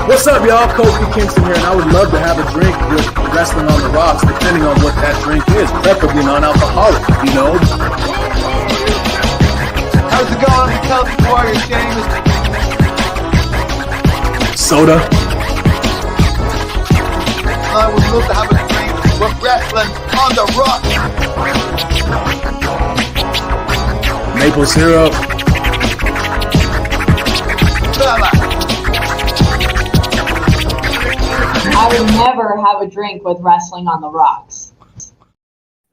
What's up, y'all? Kofi Kingston here, and I would love to have a drink with Wrestling on the Rocks, depending on what that drink is, preferably non-alcoholic, you know? How's it going? Tell the Warrior James. Soda. I would love to have a drink with Wrestling on the Rocks. Maple syrup. I would never have a drink with Wrestling on the Rocks.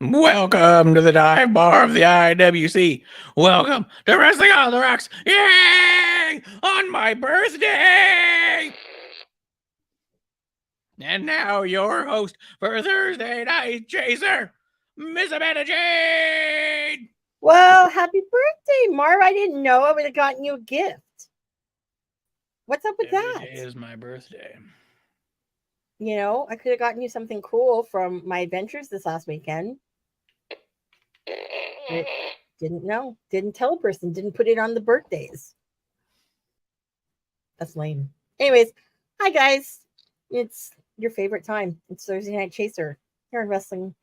Welcome to the dive bar of the IWC. Welcome to Wrestling on the Rocks. Yay! On my birthday! And now your host for Thursday Night Chaser, Miss Amanda Jade. Well, happy birthday, Marv. I didn't know I would have gotten you a gift. What's up with that? It is my birthday. You know, I could have gotten you something cool from my adventures this last weekend. But didn't know. Didn't tell a person. Didn't put it on the birthdays. That's lame. Anyways, hi guys. It's your favorite time. It's Thursday Night Chaser here in Wrestling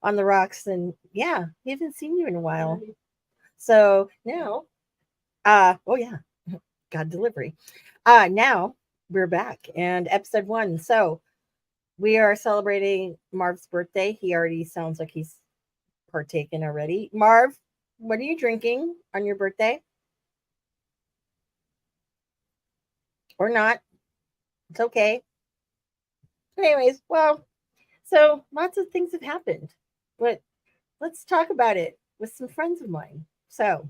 on the Rocks. And yeah, we haven't seen you in a while. So now, oh yeah, God delivery. Now we're back and episode 1. So we are celebrating Marv's birthday. He already sounds like he's partaken already. Marv, what are you drinking on your birthday? Or not? It's okay. Anyways, well, so lots of things have happened, but let's talk about it with some friends of mine. So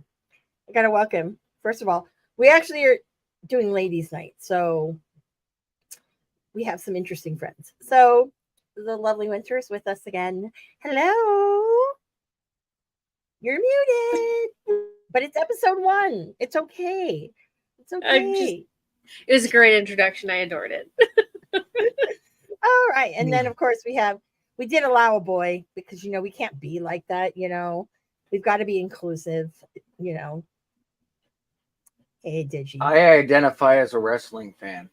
I got to welcome, first of all, we actually are doing ladies' night. So we have some interesting friends. So the lovely Winter's with us again. Hello. You're muted, but it's episode 1. It's okay. It's okay. It was a great introduction. I adored it. All right. And then, of course, we did allow a boy because, you know, we can't be like that. You know, we've got to be inclusive, you know. Hey, Digi. I identify as a wrestling fan.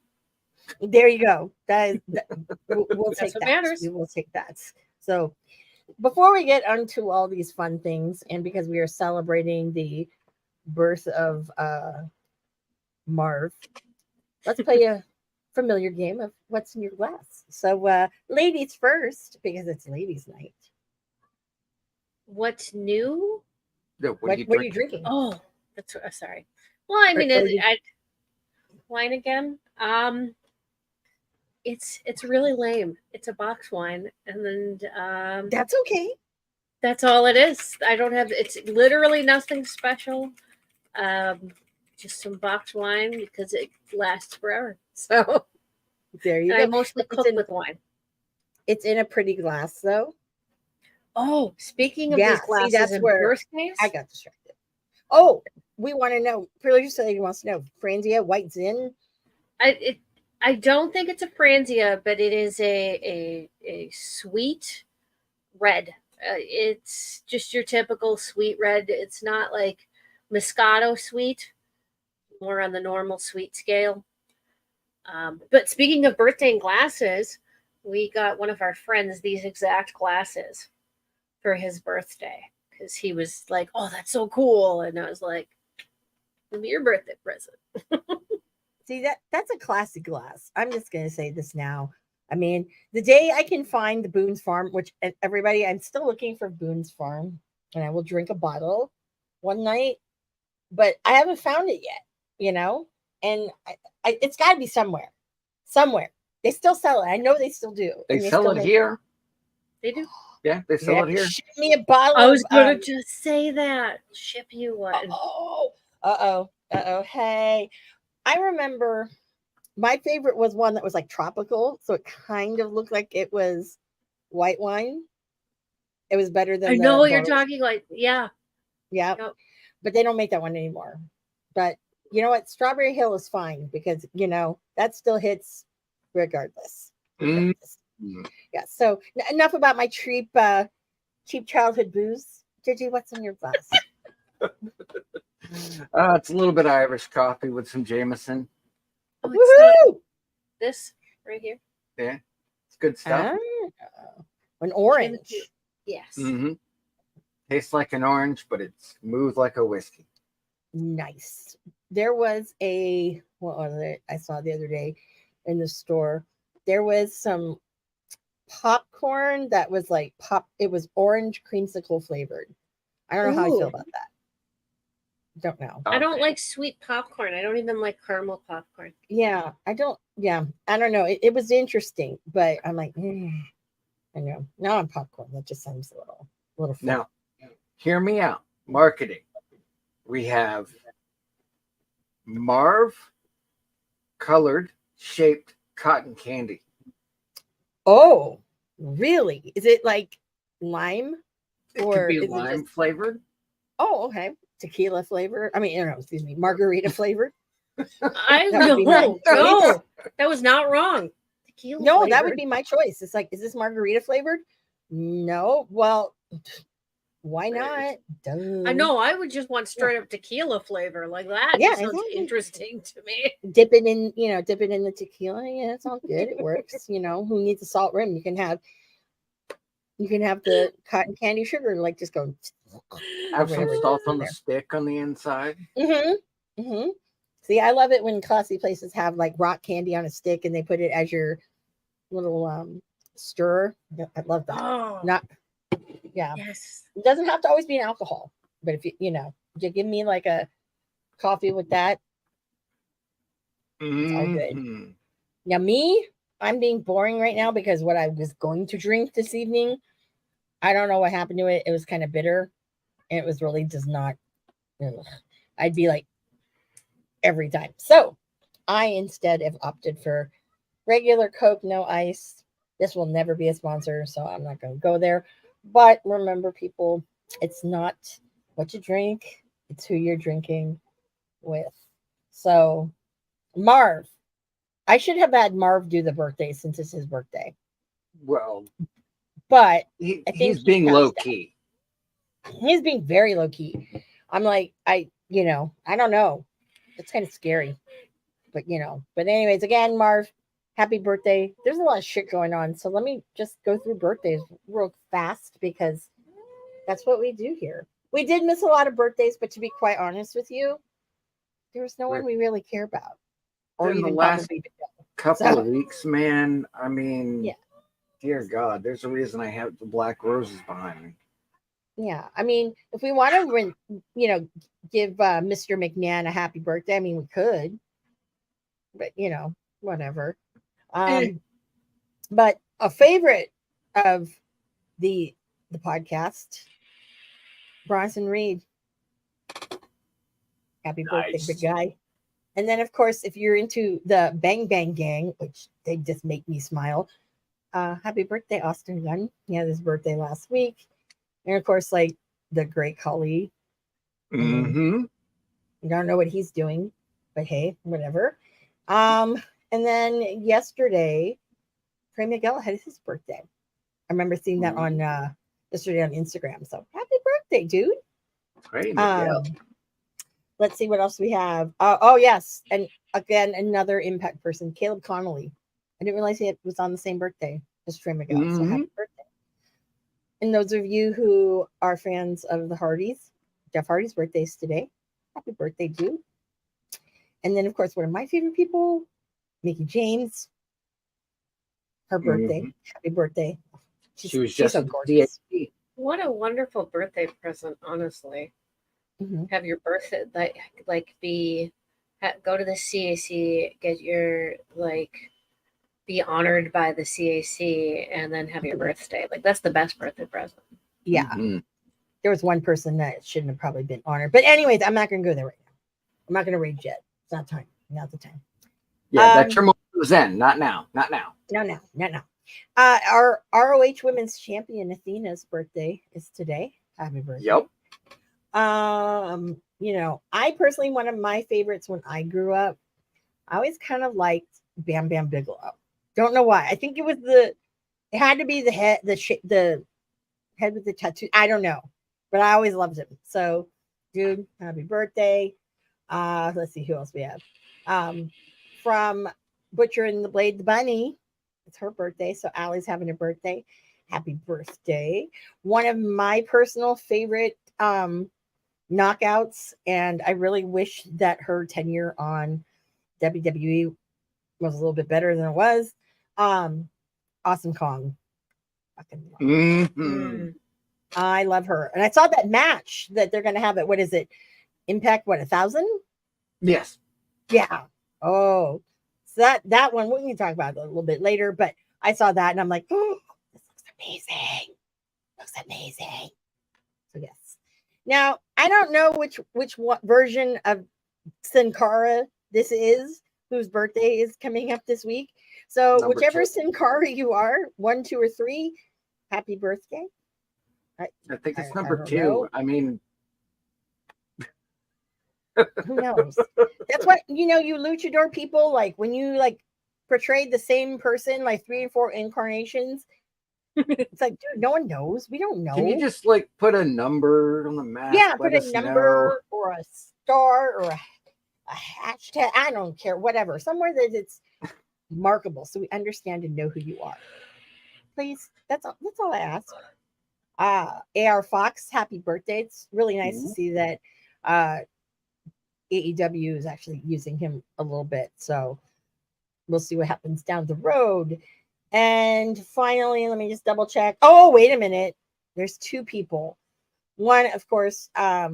There you go. We'll take that. Matters. We will take that. So before we get onto all these fun things, and because we are celebrating the birth of Marv, let's play a familiar game of what's in your glass. So ladies first, because it's ladies' night. What's new? What are you drinking? Oh, that's sorry. Well, I mean, wine again. It's really lame. It's a box wine, and then That's okay. that's all it is. I don't have. It's literally nothing special. Um, just some box wine because it lasts forever. So, There you and I go. mostly It's cook in, with wine. it's in a pretty glass, though. Oh, speaking of Yeah, these see, glasses that's and where birthdays, I got distracted. Oh, we want to know. Producer lady wants to know. Franzia, White Zin. I don't think it's a Franzia, but it is a sweet red. It's just your typical sweet red. It's not like Moscato sweet, more on the normal sweet scale. But speaking of birthday and glasses, we got one of our friends these exact glasses for his birthday because he was like, "Oh, that's so cool," and I was like, "Give me your birthday present." See, that's a classic glass. I'm just going to say this now. I mean, the day I can find the Boone's Farm, which everybody, I'm still looking for Boone's Farm, and I will drink a bottle one night, but I haven't found it yet, you know? And it's got to be somewhere. Somewhere. They still sell it. I know they still do. They and sell still it make here. They do. Yeah, they You sell have it to here. ship me a bottle I was of, gonna just say that. Ship you one. Hey, I remember my favorite was one that was like tropical, so it kind of looked like it was white wine. It was better than I know what you're bottle. talking like. Yeah. Yeah, Yep. but they don't make that one anymore. But you know what? Strawberry Hill is fine because that still hits regardless. Mm. Yeah. So enough about my cheap childhood booze. Gigi, what's in your glass? It's a little bit of Irish coffee with some Jameson. Oh, it's not Woohoo! this right here. Yeah, it's good stuff. An orange. Yes. Mm-hmm. Tastes like an orange, but it's smooth like a whiskey. Nice. There was what was it? I saw the other day in the store. There was some popcorn that was like it was orange creamsicle flavored. I don't know how I feel Ooh. about that. Don't know. I don't like sweet popcorn. I don't even like caramel popcorn. Yeah, I don't know. It was interesting, but I'm like, I know. Now I'm popcorn. That just sounds a little fun. Now, hear me out. Marketing. We have Marv colored shaped cotton candy. Oh, really? Is it like lime? It Or could be is it lime just flavored. Oh, okay. Tequila flavor. I mean, no, excuse me, margarita flavored. I That would be my no, choice. that was not wrong. Tequila No, that flavored. would be my choice. It's like, is this margarita flavored? No. Well, why not? Duh. I know. I would just want straight up tequila flavor like that. Yeah, Just sounds exactly. interesting to me. Dip it in the tequila. Yeah, it's all good. It works. Who needs a salt rim? You can have the cotton candy sugar, like just go. Have some whatever salt on there. the stick on the inside. See, I love it when classy places have like rock candy on a stick and they put it as your little stirrer. I love that. Oh, Yeah. yes. It doesn't have to always be an alcohol, but if you give me like a coffee with that, it's all good. Mhm. Now I'm being boring right now because what I was going to drink this evening, I don't know what happened to it. It was kind of bitter, and it was really does not. Ugh. I'd be like every time. So I instead have opted for regular Coke, no ice. This will never be a sponsor, so I'm not going to go there. But remember, people, it's not what you drink, it's who you're drinking with. So, Marv, I should have had Marv do the birthday since it's his birthday. Well, But he's being low key. He's being very low key. I'm like, I don't know. It's kind of scary. But anyways, again, Marv, happy birthday. There's a lot of shit going on. So let me just go through birthdays real fast because that's what we do here. We did miss a lot of birthdays, but to be quite honest with you, there was no one we really care about. Or In the even last probably couple of weeks, man, I mean, yeah. Dear God, there's a reason I have the black roses behind me. Yeah, I mean, if we want to, give Mr. McMahon a happy birthday, I mean, we could, but whatever. Um, but a favorite of the podcast, Bronson Reed. Happy birthday, Nice. big guy. And then, of course, if you're into the Bang Bang Gang, which they just make me smile, happy birthday, Austin Gunn. He had his birthday last week. And of course, like the great Khali. Mm-hmm. I don't know what he's doing, but hey, whatever. And then yesterday, Trey Miguel had his birthday. I remember seeing that on yesterday on Instagram. So happy birthday, dude. Great, Miguel. Let's see what else we have. Oh yes, and again another Impact person, Caleb Connolly. I didn't realize he was on the same birthday as Trey Miguel. So happy birthday! And those of you who are fans of the Hardys, Jeff Hardy's birthday is today. Happy birthday, dude! And then of course one of my favorite people, Mickey James. Her birthday. Happy birthday! She was she's just so at gorgeous. DHP. What a wonderful birthday present, honestly. Have your birthday go to the CAC, get your be honored by the CAC, and then have your birthday. Like that's the best birthday present. Yeah. Mm-hmm. There was one person that shouldn't have probably been honored. But anyways, I'm not going to go there right now. I'm not going to rage yet. It's not time. Not the time. Yeah, that turmoil was then. Not now. Not now. No. Our ROH Women's Champion Athena's birthday is today. Happy birthday. Yep. I personally, one of my favorites when I grew up, I always kind of liked Bam Bam Bigelow. Don't know why. I think it had to be the head with the tattoo. I don't know, but I always loved him. So, dude, happy birthday. Let's see who else we have. From Butcher and the Blade, the Bunny. It's her birthday. So Allie's having a birthday. Happy birthday. One of my personal favorite knockouts, and I really wish that her tenure on WWE was a little bit better than it was. Awesome Kong. Fucking love I love her. And I saw that match that they're gonna have at, what is it? Impact 1,000? Yes. Yeah. Oh, so that one we can talk about it a little bit later, but I saw that and I'm like, oh, this looks amazing. Looks amazing. So yes. Now I don't know which version of Sin Cara this is, whose birthday is coming up this week. So Number whichever 2. Sin Cara you are, 1, 2, or 3, happy birthday. I think it's I number don't 2. know. I mean, who knows? That's what you luchador people, like when you portray the same person 3 and 4 incarnations. It's like, dude, no one knows. We don't know. can you just put a number on the map? put Let a us number or a star or a hashtag. I don't care, whatever. Somewhere that it's markable so we understand and know who you are. Please. That's all I ask. AR Fox, happy birthday. It's really nice to see that AEW is actually using him a little bit. So we'll see what happens down the road. And finally, let me just double check. Oh, wait a minute. There's 2 people. One, of course, I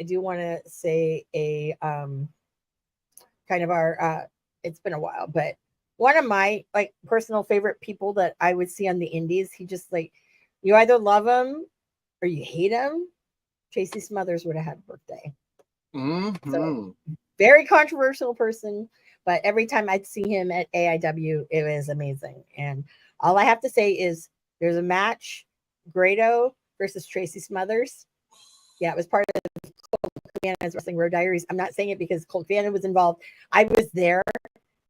do want to say a kind of our it's been a while, but one of my personal favorite people that I would see on the indies, he just you either love him or you hate him. Tracy Smothers would have had a birthday. So very controversial person, but every time I'd see him at AIW, it was amazing. And all I have to say is there's a match, Grado versus Tracy Smothers. Yeah, it was part of Colt Cabana's Wrestling Road Diaries. I'm not saying it because Colt Cabana was involved. I was there,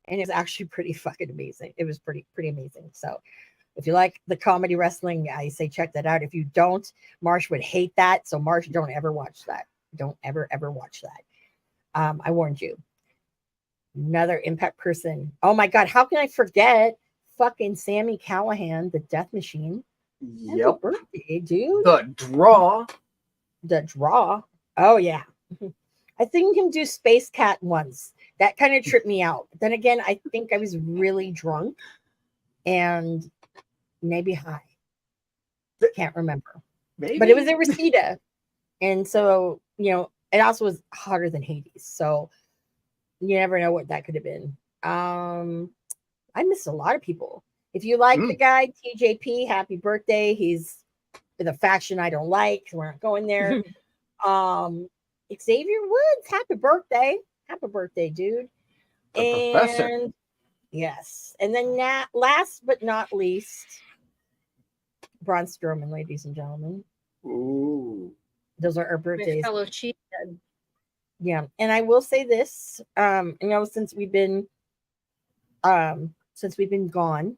and it was actually pretty fucking amazing. It was pretty amazing. So if you like the comedy wrestling, I say check that out. If you don't, Marsh would hate that. So Marsh, don't ever watch that. Don't ever watch that. I warned you. Another Impact person. Oh my God, how can I forget fucking Sammy Callahan, the Death Machine? Yep. Happy birthday, dude. The Draw. Oh yeah. I seen him do Space Cat once. That kind of tripped me out. But then again, I think I was really drunk and maybe high. Can't remember. Maybe. but it was in Reseda. And so, it also was hotter than Hades. So you never know what that could have been. I missed a lot of people. If you like the guy, TJP, happy birthday. He's in a faction I don't like. So we're not going there. Xavier Woods, happy birthday. Happy birthday, dude. The professor. And yes. And then last but not least, Braun Strowman, ladies and gentlemen. Ooh. Those are our My birthdays. fellow cheathead. Yeah. And I will say this, since we've been gone,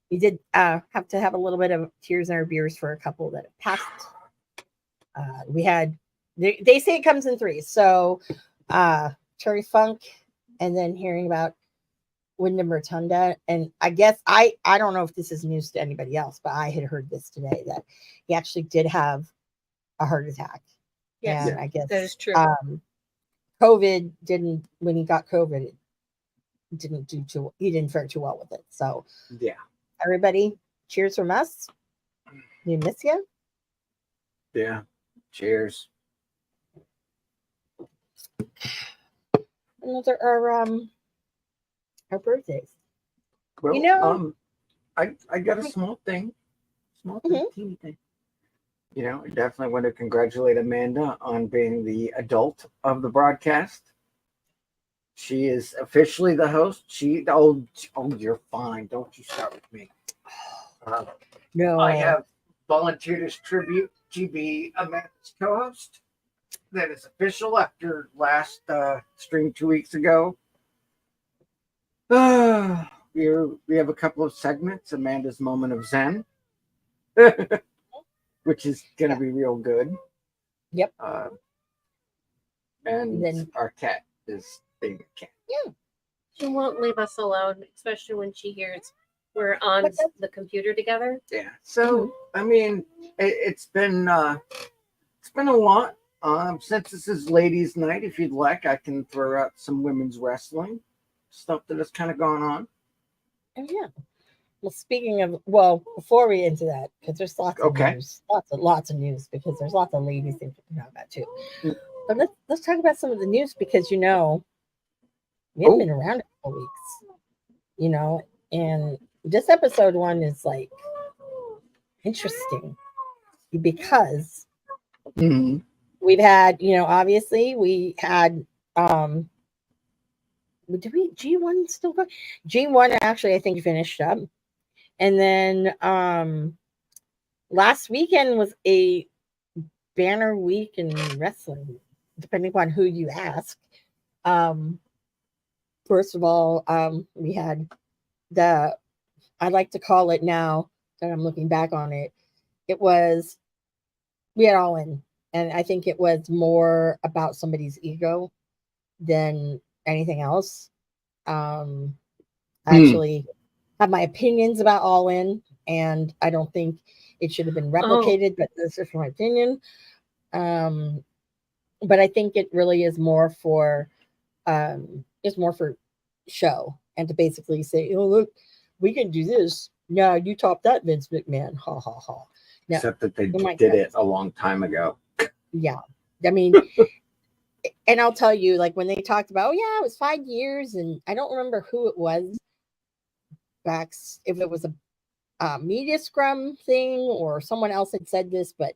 we did have to have a little bit of tears in our beers for a couple that have passed. We had they say it comes in threes. So Cherry Funk, and then hearing about Wyndham Rotunda. And I guess I don't know if this is news to anybody else, but I had heard this today that he actually did have a heart attack. Yes, And I guess that is true. COVID didn't, when he got COVID, it didn't he didn't fare too well with it. So yeah, everybody, cheers from us. We miss you. Yeah. Cheers. And those are our birthdays. Well, I got a small thing, teeny thing. I definitely want to congratulate Amanda on being the adult of the broadcast. She is officially the host. You're fine. Don't you start with me. No, I have volunteered as tribute to be Amanda's co-host. That is official after last stream 2 weeks ago. We have a couple of segments. Amanda's Moment of Zen, which is going to be real good. Yep. And then our cat is being a cat. Yeah. She won't leave us alone, especially when she hears we're on the computer together. Yeah. So I mean, it's been a lot. Since this is ladies' night, if you'd like, I can throw out some women's wrestling stuff that has kind of gone on. Oh yeah. Well, speaking of, before we into that, because there's lots of news, lots of news, because there's lots of ladies things to talk about too. But let's talk about some of the news, because we haven't been around a couple weeks, and this episode 1 is like interesting because we've had, obviously we had G1 still going? G1 actually I think finished up. And then last weekend was a banner week in wrestling, depending upon who you ask. First of all, we had I like to call it, now that I'm looking back on it, we had All In. And I think it was more about somebody's ego than anything else. I actually have my opinions about All In, and I don't think it should have been replicated, but that's just my opinion. But I think it really is more for show, and to basically say, look, we can do this. No, you top that, Vince McMahon. Ha ha ha. No, except that they did it a long time ago. Yeah. I mean, and I'll tell you, like when they talked about, it was 5 years, and I don't remember who it was back, if it was a media scrum thing or someone else had said this, but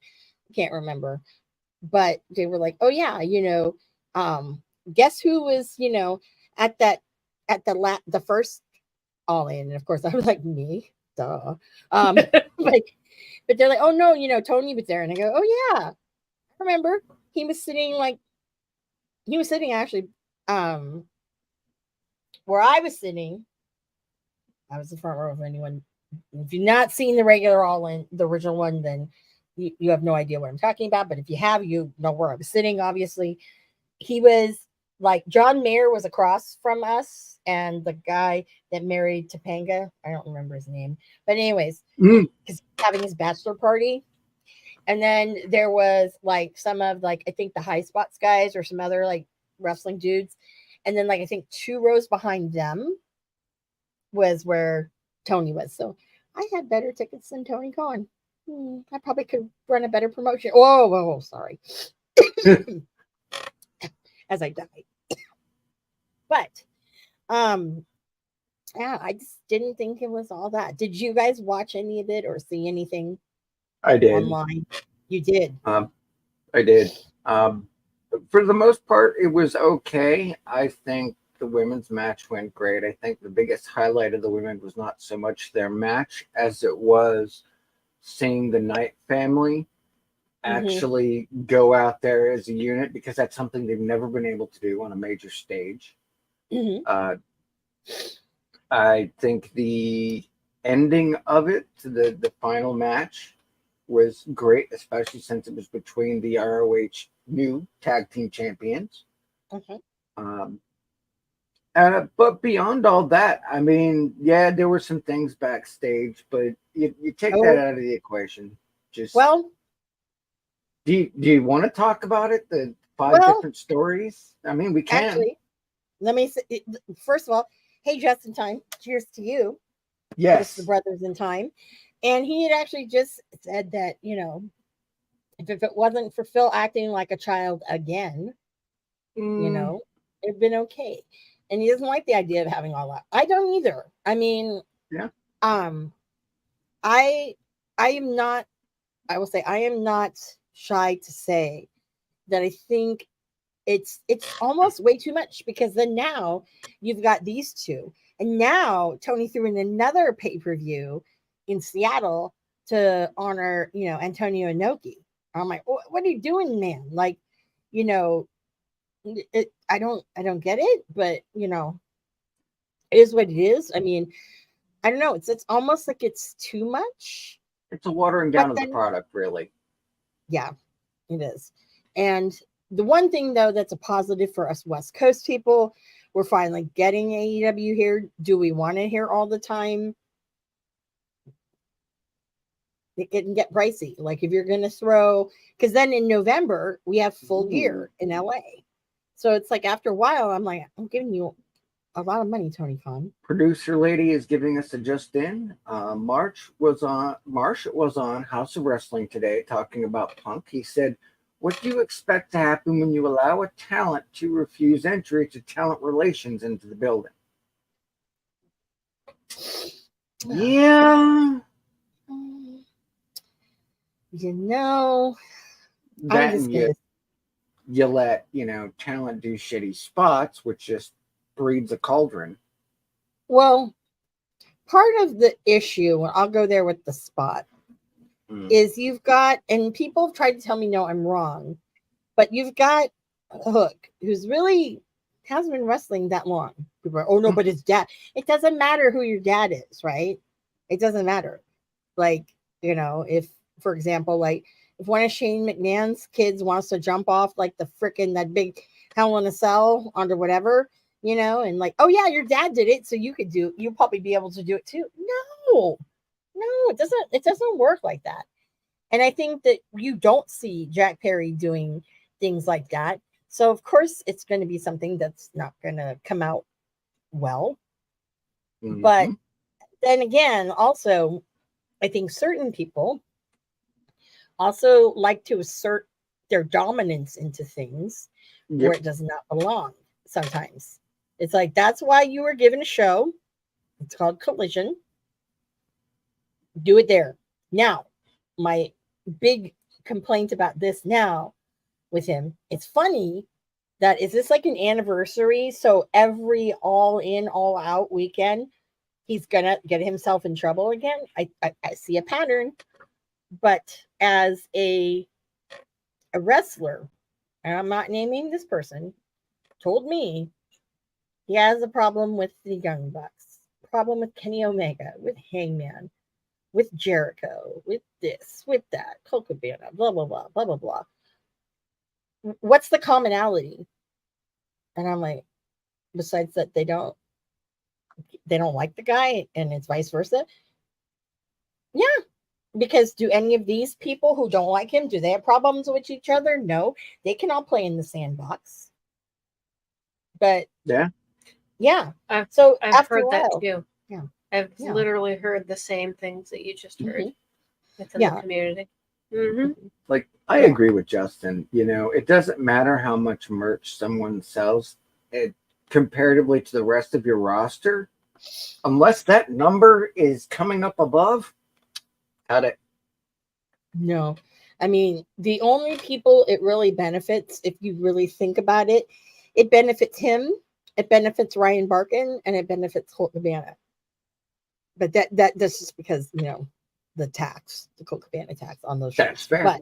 I can't remember. But they were like, oh yeah, guess who was, at the first All In? And of course I was like, me, duh. But they're like, oh no, Tony was there. And I go, oh yeah, I remember. He was sitting actually where I was sitting. I was the front row of anyone. If you've not seen the regular All In, the original one, then you have no idea what I'm talking about. But if you have, you know where I was sitting, obviously. He was like, John Mayer was across from us, and the guy that married Topanga, I don't remember his name. But anyways, because having his bachelor party. And then there was like some of I think the High Spots guys or some other like wrestling dudes. And then I think 2 rows behind them was where Tony was. So I had better tickets than Tony Khan. I probably could run a better promotion. Whoa, sorry. As I died. But yeah, I just didn't think it was all that. Did you guys watch any of it or see anything I did. online? You did. I did. For the most part, it was okay. I think the women's match went great. I think the biggest highlight of the women was not so much their match as it was seeing the Knight family actually go out there as a unit, because that's something they've never been able to do on a major stage. I think the ending of it, the final match, was great, especially since it was between the ROH new tag team champions. But beyond all that, I mean, yeah, there were some things backstage, but you take that out of the equation. Just well, do you want to talk about it? The 5 different stories? I mean, we can. Actually, let me say, first of all, hey, just in time. Cheers to you. Yes. The brothers in time. And he had actually just said that, if it wasn't for Phil acting like a child again, it'd been okay. And he doesn't like the idea of having all that. I don't either. I mean, yeah. I am not, I will say, I am not shy to say that I think it's almost way too much, because then now you've got these two, and now Tony threw in another pay-per-view in Seattle to honor Antonio Inoki. I'm like, what are you doing, man? Like, I don't get it, but it is what it is. I mean, I don't know, it's almost like it's too much. It's a watering down of the product, really. Yeah, it is. And the one thing, though, that's a positive for us West Coast people, we're finally getting AEW here. Do we want to hear all the time? It can get pricey. Like, if you're going to throw, because then in November, we have Full Gear in LA. So it's like, after a while, I'm like, I'm giving you a lot of money, Tony Khan. Producer lady is giving us a just in. Marsh was on House of Wrestling today talking about Punk. He said, "What do you expect to happen when you allow a talent to refuse entry to talent relations into the building?" Yeah. I'm just gonna... you let talent do shitty spots, which just breeds a cauldron. Well, part of the issue, and I'll go there with the spot, is you've got, and people have tried to tell me, no, I'm wrong, but you've got Hook, who's really hasn't been wrestling that long. People are, oh no, but his dad. It doesn't matter who your dad is, right? It doesn't matter. Like, if, for example, like if one of Shane McMahon's kids wants to jump off like the frickin' that big Hell in a Cell onto whatever, and like, oh yeah, your dad did it, so you'll probably be able to do it too. No, it doesn't work like that. And I think that you don't see Jack Perry doing things like that. So of course it's going to be something that's not going to come out well. But then again, also, I think certain people also like to assert their dominance into things where it does not belong sometimes. It's like, that's why you were given a show. It's called Collision. Do it there. Now, my big complaint about this now with him, it's funny that, is this like an anniversary? So every all in, all out weekend, he's gonna get himself in trouble again. I see a pattern. But as a wrestler, and I'm not naming this person, told me he has a problem with the Young Bucks, problem with Kenny Omega, with Hangman, with Jericho, with this, with that, Colt Cabana, blah, blah, blah, blah, blah, blah. What's the commonality? And I'm like, besides that they don't like the guy, and it's vice versa. Yeah. Because do any of these people who don't like him, do they have problems with each other? No. They can all play in the sandbox. But yeah. I've after heard a while, that too. Yeah. I've literally heard the same things that you just heard. within Yeah. the community. Mm-hmm. Like, I agree with Justin. You know, it doesn't matter how much merch someone sells, comparatively to the rest of your roster, unless that number is coming up above, cut it. No. I mean, the only people it really benefits, if you really think about it, it benefits him, it benefits Ryan Barkin, and it benefits Colt Cabana. But that's just because, you know, the Colt Cabana tax on those That's shirts. fair. But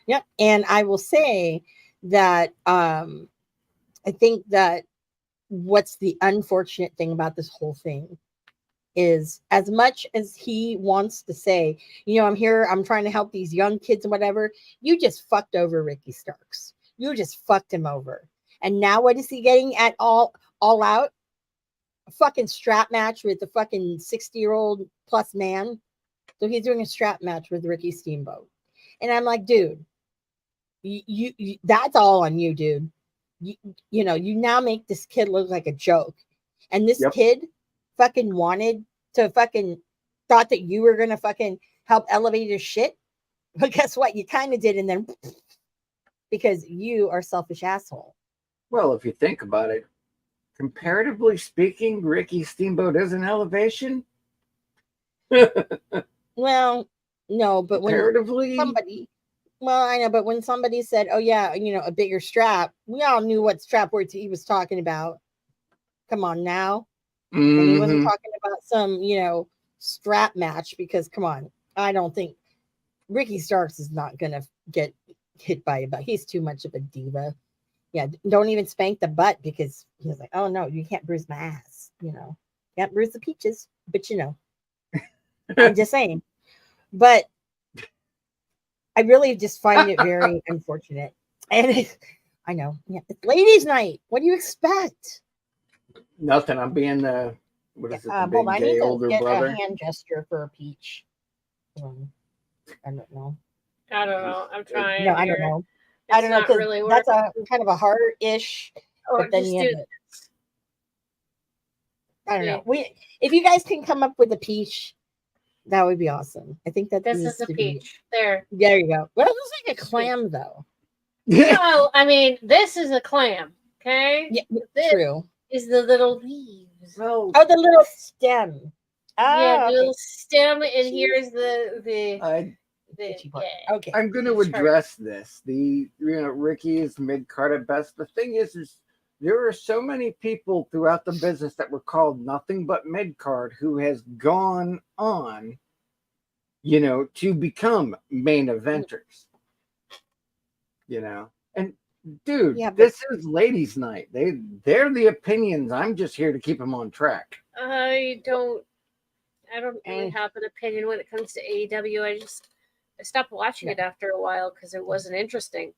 yep. And I will say that I think that what's the unfortunate thing about this whole thing is, as much as he wants to say, you know, I'm here, I'm trying to help these young kids and whatever, you just fucked over Ricky Starks. You just fucked him over. And now what is he getting at all out? A fucking strap match with the fucking 60-year-old plus man. So he's doing a strap match with Ricky Steamboat. And I'm like, dude, you that's all on you, dude. You know, you now make this kid look like a joke. And this kid fucking wanted to fucking thought that you were gonna fucking help elevate his shit. But guess what? You kind of did, and then because you are a selfish asshole. Well, if you think about it, comparatively speaking, Ricky Steamboat is an elevation. Well, no, but comparatively, when somebody, well, I know, but when somebody said, "Oh yeah, you know, a bigger strap," we all knew what strap words he was talking about. Come on now. And he wasn't talking about some, you know, strap match, because come on, I don't think Ricky Starks is not gonna get hit by a butt. He's too much of a diva. Yeah, don't even spank the butt, because he's like, oh no, you can't bruise my ass. You know, can't bruise the peaches, but you know, I'm just saying. But I really just find it very unfortunate. And I know, yeah, it's ladies' night. What do you expect? Nothing. I'm being the what is it? The Hold on, I big gay need to older get brother. a hand gesture for a peach. I don't know. I don't know. I'm trying. No, I here. don't know. It's I don't know, not because really that's working. a kind of a harder-ish. Or But then just you do have this. I don't know. If you guys can come up with a peach, that would be awesome. I think that This needs is a to be. peach. There. There you go. Well, it looks like a clam, though. No, I mean, this is a clam. Okay. Yeah, this true. is the little leaves. Well, Oh, the little stem. Yeah, Oh, the okay. little stem, and here's the Peachy part. yeah. Okay. I'm going to peach part. address this. Ricky is mid card at best. The thing is there are so many people throughout the business that were called nothing but mid card who has gone on, you know, to become main eventers. You know, and dude, Yeah, but- this is ladies' night. They're the opinions. I'm just here to keep them on track. I don't really have an opinion when it comes to AEW. I stopped watching it after a while because it wasn't interesting.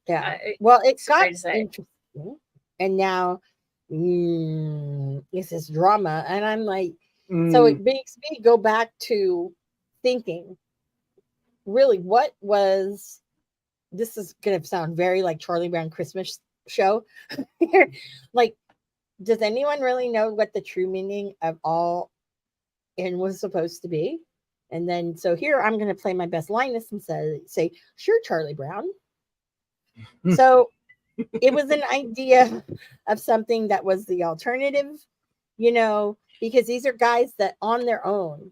Yeah. Well, it got say. interesting, and now it's this drama, and I'm like, so it makes me go back to thinking, really, what was? This is going to sound very like Charlie Brown Christmas show. Like, does anyone really know what the true meaning of all in was supposed to be? And then, so here I'm going to play my best Linus and say, sure, Charlie Brown. So it was an idea of something that was the alternative, you know, because these are guys that on their own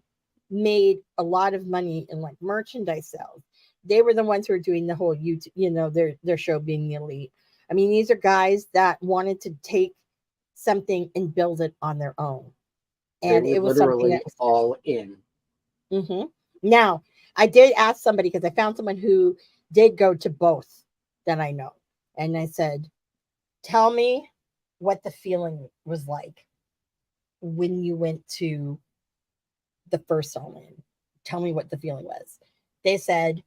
made a lot of money in like merchandise sales. They were the ones who were doing the whole YouTube, you know, their show being the Elite. I mean, these are guys that wanted to take something and build it on their own. And it was something that was all in. Mm-hmm. Now, I did ask somebody, because I found someone who did go to both that I know. And I said, tell me what the feeling was like when you went to the first All In. Tell me what the feeling was. They said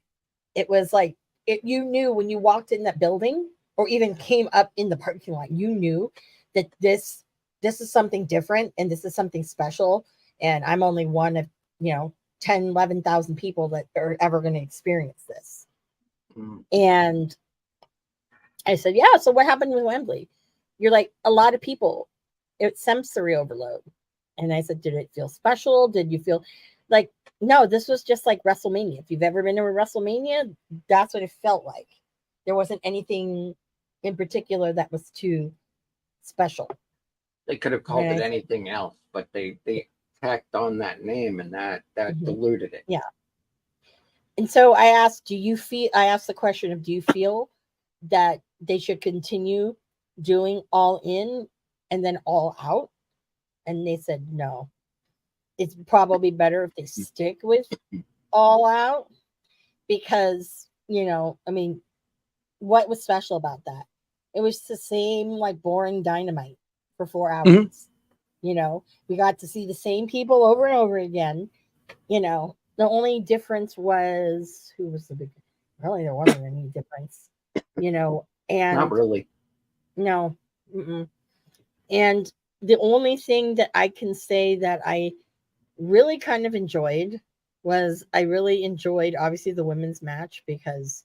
it was like, you knew when you walked in that building or even came up in the parking lot, you knew that this is something different and this is something special. And I'm only one of, 10, 11,000 people that are ever going to experience this. And I said, yeah, so what happened with Wembley? You're like, a lot of people, it's sensory overload. And I said, did it feel special? Did you feel, Like, no, this was just like WrestleMania. If you've ever been to a WrestleMania, that's what it felt like. There wasn't anything in particular that was too special. They could have called it anything else, but they tacked on that name, and that diluted it. Yeah. And so I asked, I asked the question of, do you feel that they should continue doing All In and then All Out? And they said no. It's probably better if they stick with All Out because, I mean, what was special about that? It was the same like boring Dynamite for 4 hours. Mm-hmm. We got to see the same people over and over again. The only difference was who was the big. Really, there wasn't any difference. And not really. No. Mm-mm. And the only thing that I can say that I really kind of enjoyed was I really enjoyed obviously the women's match because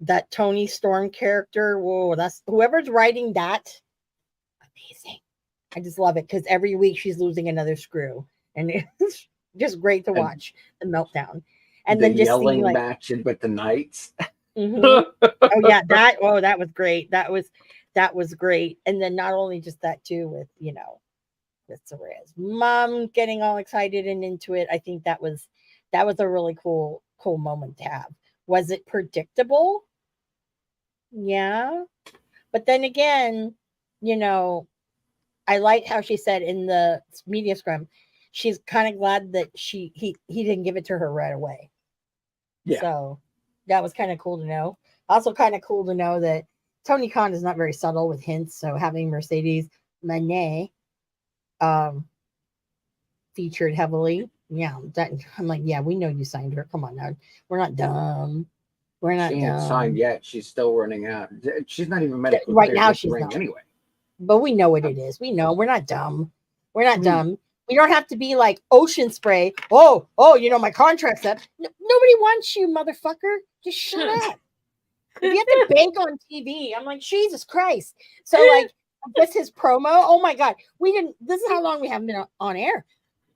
that Tony Storm character, whoa, that's whoever's writing that, amazing. I just love it because every week she's losing another screw, and it's just great to watch the meltdown. And then just yelling seeing, match with the Knights. Mm-hmm. Oh yeah, that was great. That was great. And then not only just that too, with with Soraya's mom getting all excited and into it. I think that was a really cool moment to have. Was it predictable? Yeah. But then again, I like how she said in the media scrum, she's kind of glad that he didn't give it to her right away. Yeah. So that was kind of cool to know. Also kind of cool to know that Tony Khan is not very subtle with hints. So having Mercedes Moné featured heavily. Yeah, that I'm like, yeah, we know you signed her. Come on now. We're not dumb. We're not she dumb. ain't signed yet. She's still running out. She's not even medically right now. She's ring not anyway. But we know what it is. We know we're not dumb. We're not dumb. We don't have to be like Ocean Spray. Oh, my contract's up. Nobody wants you, motherfucker. Just shut up. If you have to bank on TV, I'm like, Jesus Christ. So like, this his promo. Oh my God, this is how long we haven't been on air.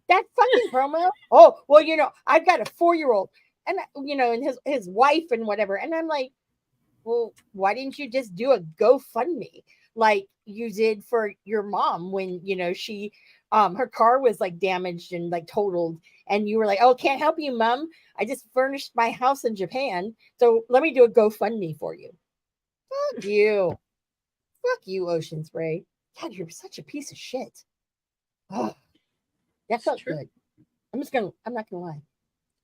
That fucking promo. Oh well, I've got a 4-year-old, and and his wife and whatever, and I'm like, well, why didn't you just do a GoFundMe like you did for your mom when she her car was like damaged and like totaled, and you were like, oh, can't help you, Mom. I just furnished my house in Japan, so let me do a GoFundMe for you. Fuck you. Fuck you, Ocean Spray. God, you're such a piece of shit. Oh, that felt good. I'm not gonna lie.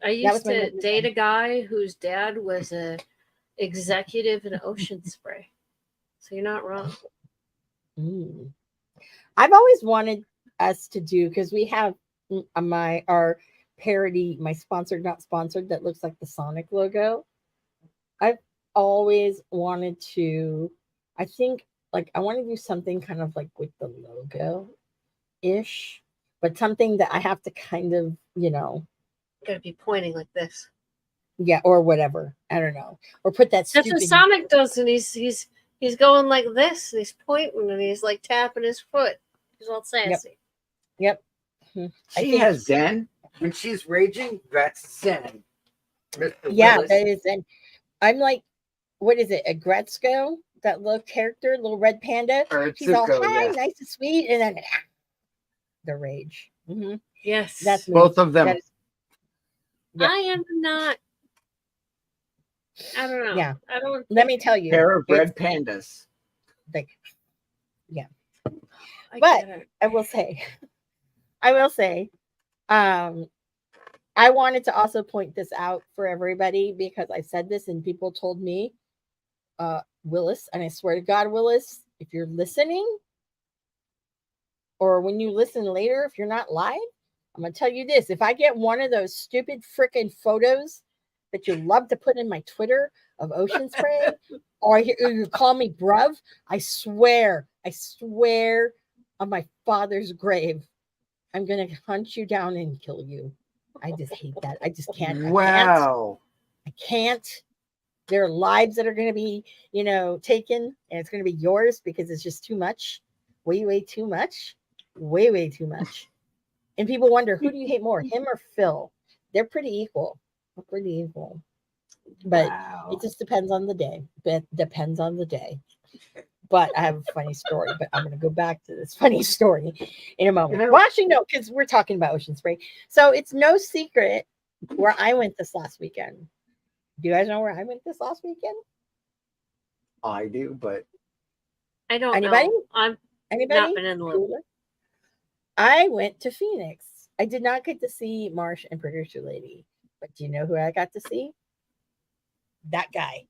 I used to date a guy whose dad was a executive in Ocean Spray. So you're not wrong. I've always wanted us to do, because we have our parody, my sponsored not sponsored, that looks like the Sonic logo. I've always wanted to, I think, like, I want to do something kind of like with the logo ish, but something that I have to kind of, gotta be pointing like this. Yeah, or whatever. I don't know. Or put that stupid. That's what Sonic does, and he's going like this, and he's pointing, and he's like tapping his foot. He's all sassy. Yep. She has Zen. When she's raging, that's Zen. Yeah, that is Zen. I'm like, what is it? A Gretzko? That little character, little red panda. She's all hi, nice and sweet, and then the rage. Mm-hmm. Yes, that's both of them. I am not. I don't know. Yeah, I don't. Let me tell you, pair of red pandas. Like, yeah, I will say, I wanted to also point this out for everybody because I said this and people told me, Willis, and I swear to God, Willis, if you're listening, or when you listen later, if you're not live, I'm gonna tell you this: if I get one of those stupid freaking photos that you love to put in my Twitter of Ocean Spray, or you call me bruv, I swear on my father's grave, I'm gonna hunt you down and kill you. I just hate that. I just can't. Wow. I can't. There are lives that are going to be, taken, and it's going to be yours because it's just too much. Way too much. Way too much. And people wonder, who do you hate more, him or Phil? They're pretty equal. They're pretty equal. But it just depends on the day. Depends on the day. But I have a funny story, but I'm going to go back to this funny story in a moment. Well, actually, no, because we're talking about Ocean Spray. So it's no secret where I went this last weekend. Do you guys know where I went this last weekend? I do, but I don't Anybody? know. I'm Anybody? not been in the loop. I went to Phoenix. I did not get to see Marsh and Producer Lady, but do you know who I got to see? That guy.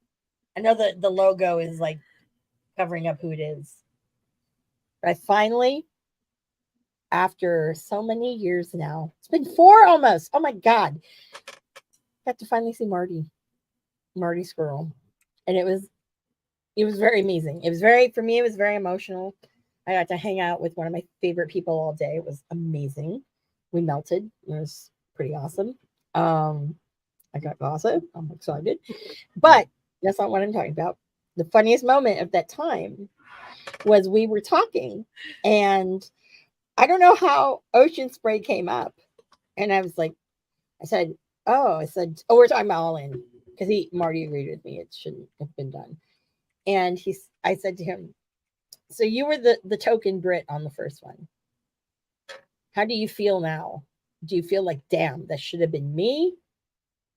I know that the logo is like covering up who it is. But I finally, after so many years now, it's been 4 almost. Oh my God. Got to finally see Marty Squirrel. And it was very amazing. For me, it was very emotional. I got to hang out with one of my favorite people all day. It was amazing. We melted. It was pretty awesome. I got gossip. I'm excited. But that's not what I'm talking about. The funniest moment of that time was we were talking, and I don't know how Ocean Spray came up. And I was like, I said, we're talking about All In, because Marty agreed with me. It shouldn't have been done. And I said to him, so you were the token Brit on the first one. How do you feel now? Do you feel like, damn, that should have been me?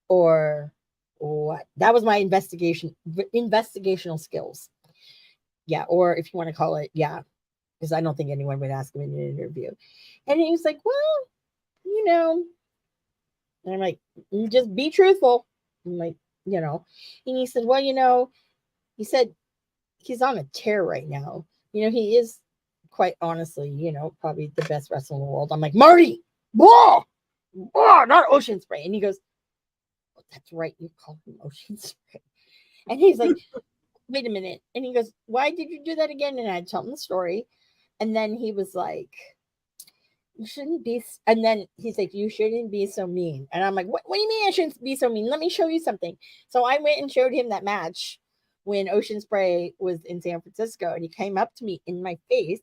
Or what? That was my investigational skills. Yeah, or if you want to call it, yeah, because I don't think anyone would ask him in an interview. And he was like, well, and I'm like, just be truthful. I'm like, and he said, well, he said he's on a tear right now. He is, quite honestly, probably the best wrestler in the world. I'm like, Marty, whoa, not Ocean Spray. And he goes, oh, that's right, you call him Ocean Spray. And he's like, wait a minute. And he goes, why did you do that again? And I told him the story. And then he was like, you shouldn't be. And then he's like, you shouldn't be so mean. And I'm like, what do you mean I shouldn't be so mean? Let me show you something. So I went and showed him that match when Ocean Spray was in San Francisco. And he came up to me in my face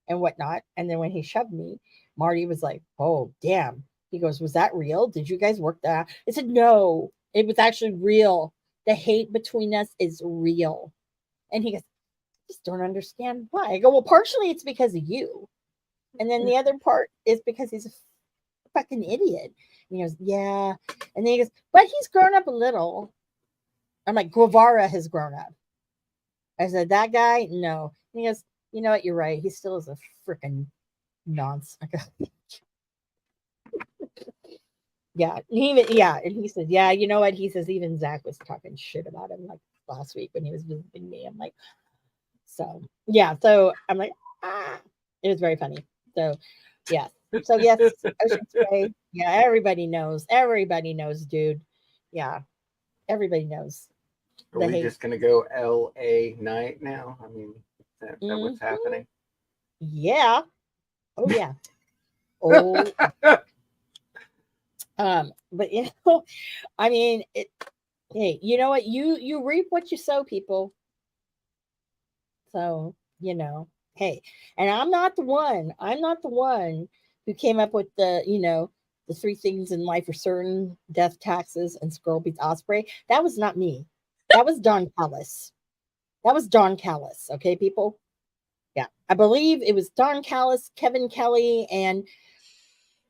and whatnot. And then when he shoved me, Marty was like, oh, damn. He goes, was that real? Did you guys work that? I said, no, it was actually real. The hate between us is real. And he goes, I just don't understand why. I go, well, partially it's because of you. And then the other part is because he's a fucking idiot. And he goes, yeah. And then he goes, but he's grown up a little. I'm like, Guevara has grown up. I said, that guy? No. And he goes, you know what? You're right. He still is a freaking nonce. I go, yeah. And he said, yeah, you know what? He says, even Zach was talking shit about him like last week when he was visiting me. I'm like, so yeah. So I'm like, it was very funny. So yeah. So yes, Ocean Spray. Yeah, everybody knows. Everybody knows, dude. Yeah. Everybody knows. Are we just gonna go LA night now? I mean, is that what's happening? Yeah. Oh yeah. Oh. But I mean, hey, you know what? You reap what you sow, people. So, hey, and I'm not the one who came up with the 3 things in life are certain: death, taxes, and Squirrel beats Osprey. That was not me. That was Don Callis. Okay, people. Yeah, I believe it was Don Callis, Kevin Kelly, and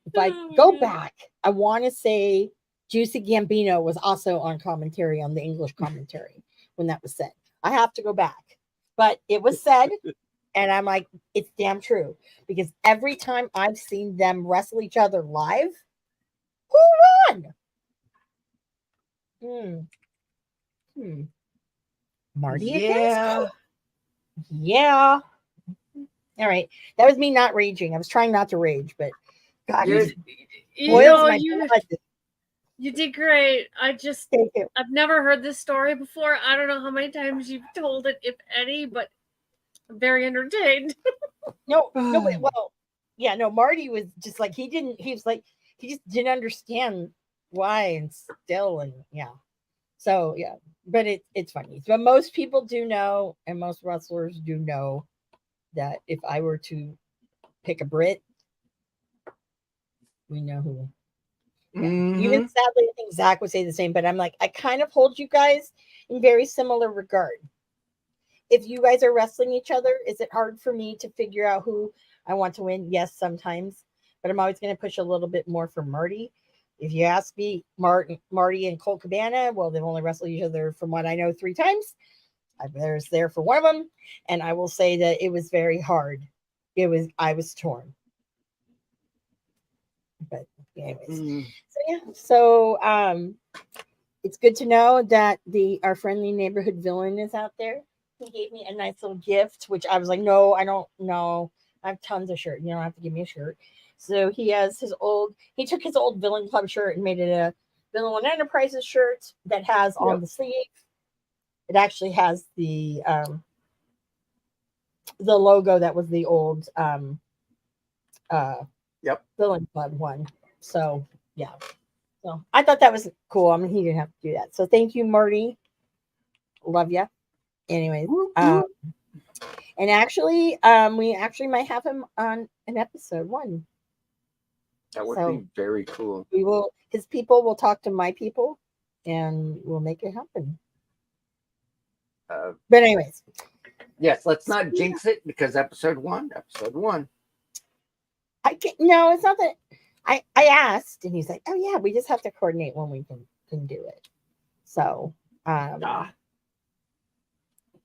if I go back, I want to say Juicy Gambino was also on commentary, on the English commentary when that was said. I have to go back, but it was said, and I'm like, it's damn true, because every time I've seen them wrestle each other live, who won? Marty against? Yeah. All right. That was me not raging. I was trying not to rage, but God, you did great. I've never heard this story before. I don't know how many times you've told it, if any, but I'm very entertained. No, well, yeah, no, Marty was just like, he just didn't understand why, and still, and yeah. So yeah, but it's funny. But most people do know, and most wrestlers do know, that if I were to pick a Brit, We know who. Mhm. Even sadly, I think Zach would say the same, but I'm like, I kind of hold you guys in very similar regard. If you guys are wrestling each other, is it hard for me to figure out who I want to win? Yes, sometimes, but I'm always going to push a little bit more for Marty. If you ask me, Marty and Colt Cabana, well, they've only wrestled each other, from what I know, 3 times. I was there for one of them, and I will say that it was very hard. I was torn. But anyways, Mhm. so yeah, so it's good to know that our friendly neighborhood villain is out there. He gave me a nice little gift, which I was like, no, I don't know. I have tons of shirts. You don't have to give me a shirt. So he took his old Villain Club shirt and made it a Villain One Enterprises shirt that has on the sleeve. It actually has the logo that was the old Villain Club one. So yeah. So I thought that was cool. I mean, he didn't have to do that. So thank you, Marty. Love you. Anyways, and actually, we actually might have him on an episode 1. That would be very cool. His people will talk to my people, and we'll make it happen. But anyways, yes, let's not jinx it, because episode one. No, it's not that. I asked, and he's like, "Oh yeah, we just have to coordinate when we can do it." So,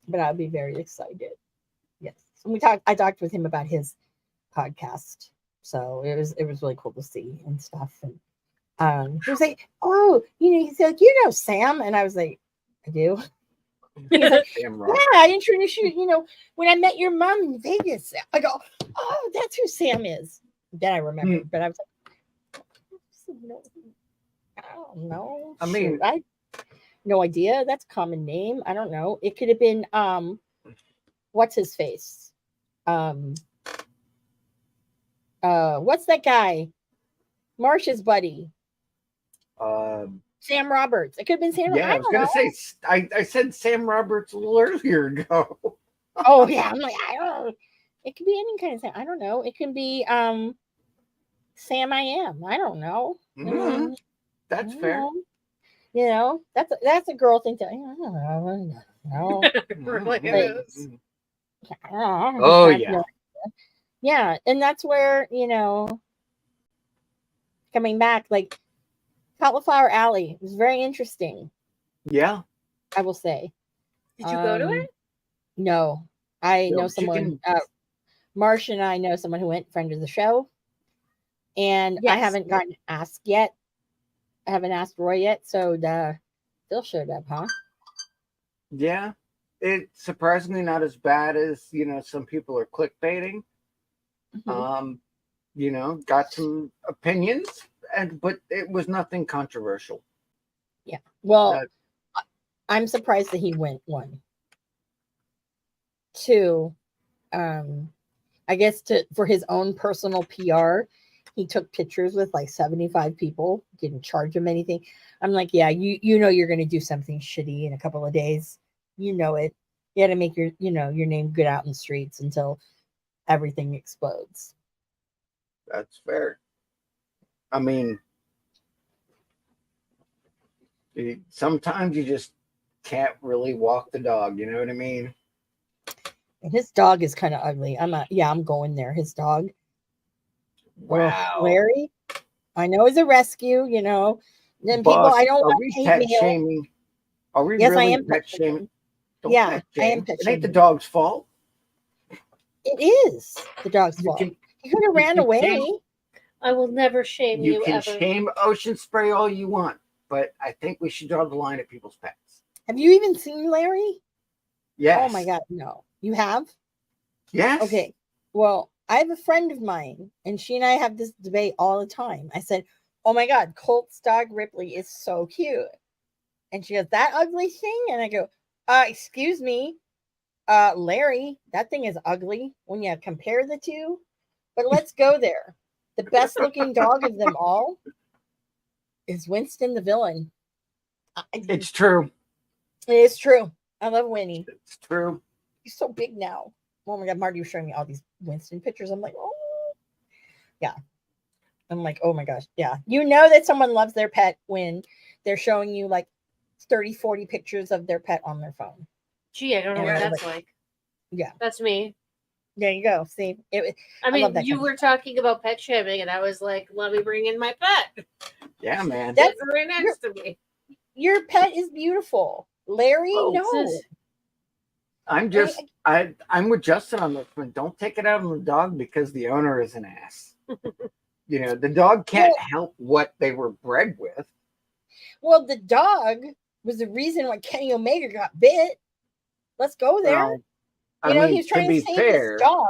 but I'll be very excited. Yes, and I talked with him about his podcast, so it was really cool to see and stuff. And he was like, "Oh, he's like, Sam," and I was like, "I do." He's like, "Yeah, I introduced you. When I met your mom in Vegas." I go, "Oh, that's who Sam is." Then I remembered, but I was like, I don't know. I mean, I no idea. That's a common name. I don't know. It could have been what's his face? What's that guy? Marsh's buddy. Sam Roberts. It could have been Sam. Yeah, I was gonna say. I said Sam Roberts a little earlier ago. Oh yeah, I'm like, I don't know. It could be any kind of Sam. I don't know. It can be Sam I Am. I don't know. Mm-hmm. That's fair. That's a girl thing to. I don't know. Oh yeah. Yeah, and that's where coming back, like Cauliflower Alley was very interesting. Yeah, I will say. Did you go to it? No, I know someone. Marsh and I know someone who went, friend of the show, and I haven't gotten asked yet. I haven't asked Roy yet, so Phil showed up, huh? Yeah, it's surprisingly not as bad as some people are clickbaiting. Mm-hmm. Got some opinions, but it was nothing controversial. Yeah, well, I'm surprised that he went 1. 2, I guess for his own personal PR, he took pictures with like 75 people, didn't charge him anything. I'm like, yeah, you're going to do something shitty in a couple of days. You know it. You got to make your name good out in the streets until everything explodes. That's fair. I mean, sometimes you just can't really walk the dog. You know what I mean? And his dog is kind of ugly. I'm going there. His dog. Wow. Larry. I know he's a rescue, Then Boss, people, I don't want hate pet shaming. Are we yes, really I am pet shaming? Yeah, I am pet It shaming. ain't the dog's fault. It is the dog's fault. He could have ran away. I will never shame you can ever. Shame Ocean Spray all you want, but I think we should draw the line at people's pets. Have you even seen Larry? Yes. Oh my God, no. You have? Yes. Okay. Well, I have a friend of mine, and she and I have this debate all the time. I said, "Oh my God, Colt's dog Ripley is so cute," and she goes, "That ugly thing?" And I go, "Excuse me, Larry, that thing is ugly when you compare the two." But let's go there. The best looking dog of them all is Winston the villain. It's true. It is true. I love Winnie. It's true. He's so big now. Oh my God, Marty was showing me all these Winston pictures. I'm like, oh, yeah. I'm like, oh my gosh. Yeah. You know that someone loves their pet when they're showing you like 30, 40 pictures of their pet on their phone. Gee, I don't know And what they're that's like, like. yeah. That's me. There you go. See, I love mean, that you kind of were talking about pet shaming, and I was like, let me bring in my pet. Yeah, man. That's Sitting right next to me. your pet is beautiful. Larry, Oh, no. I'm with Justin on this one. Don't take it out on the dog because the owner is an ass. The dog can't help what they were bred with. Well, the dog was the reason why Kenny Omega got bit. Let's go there. Well, I mean, he was trying to be save fair, his dog,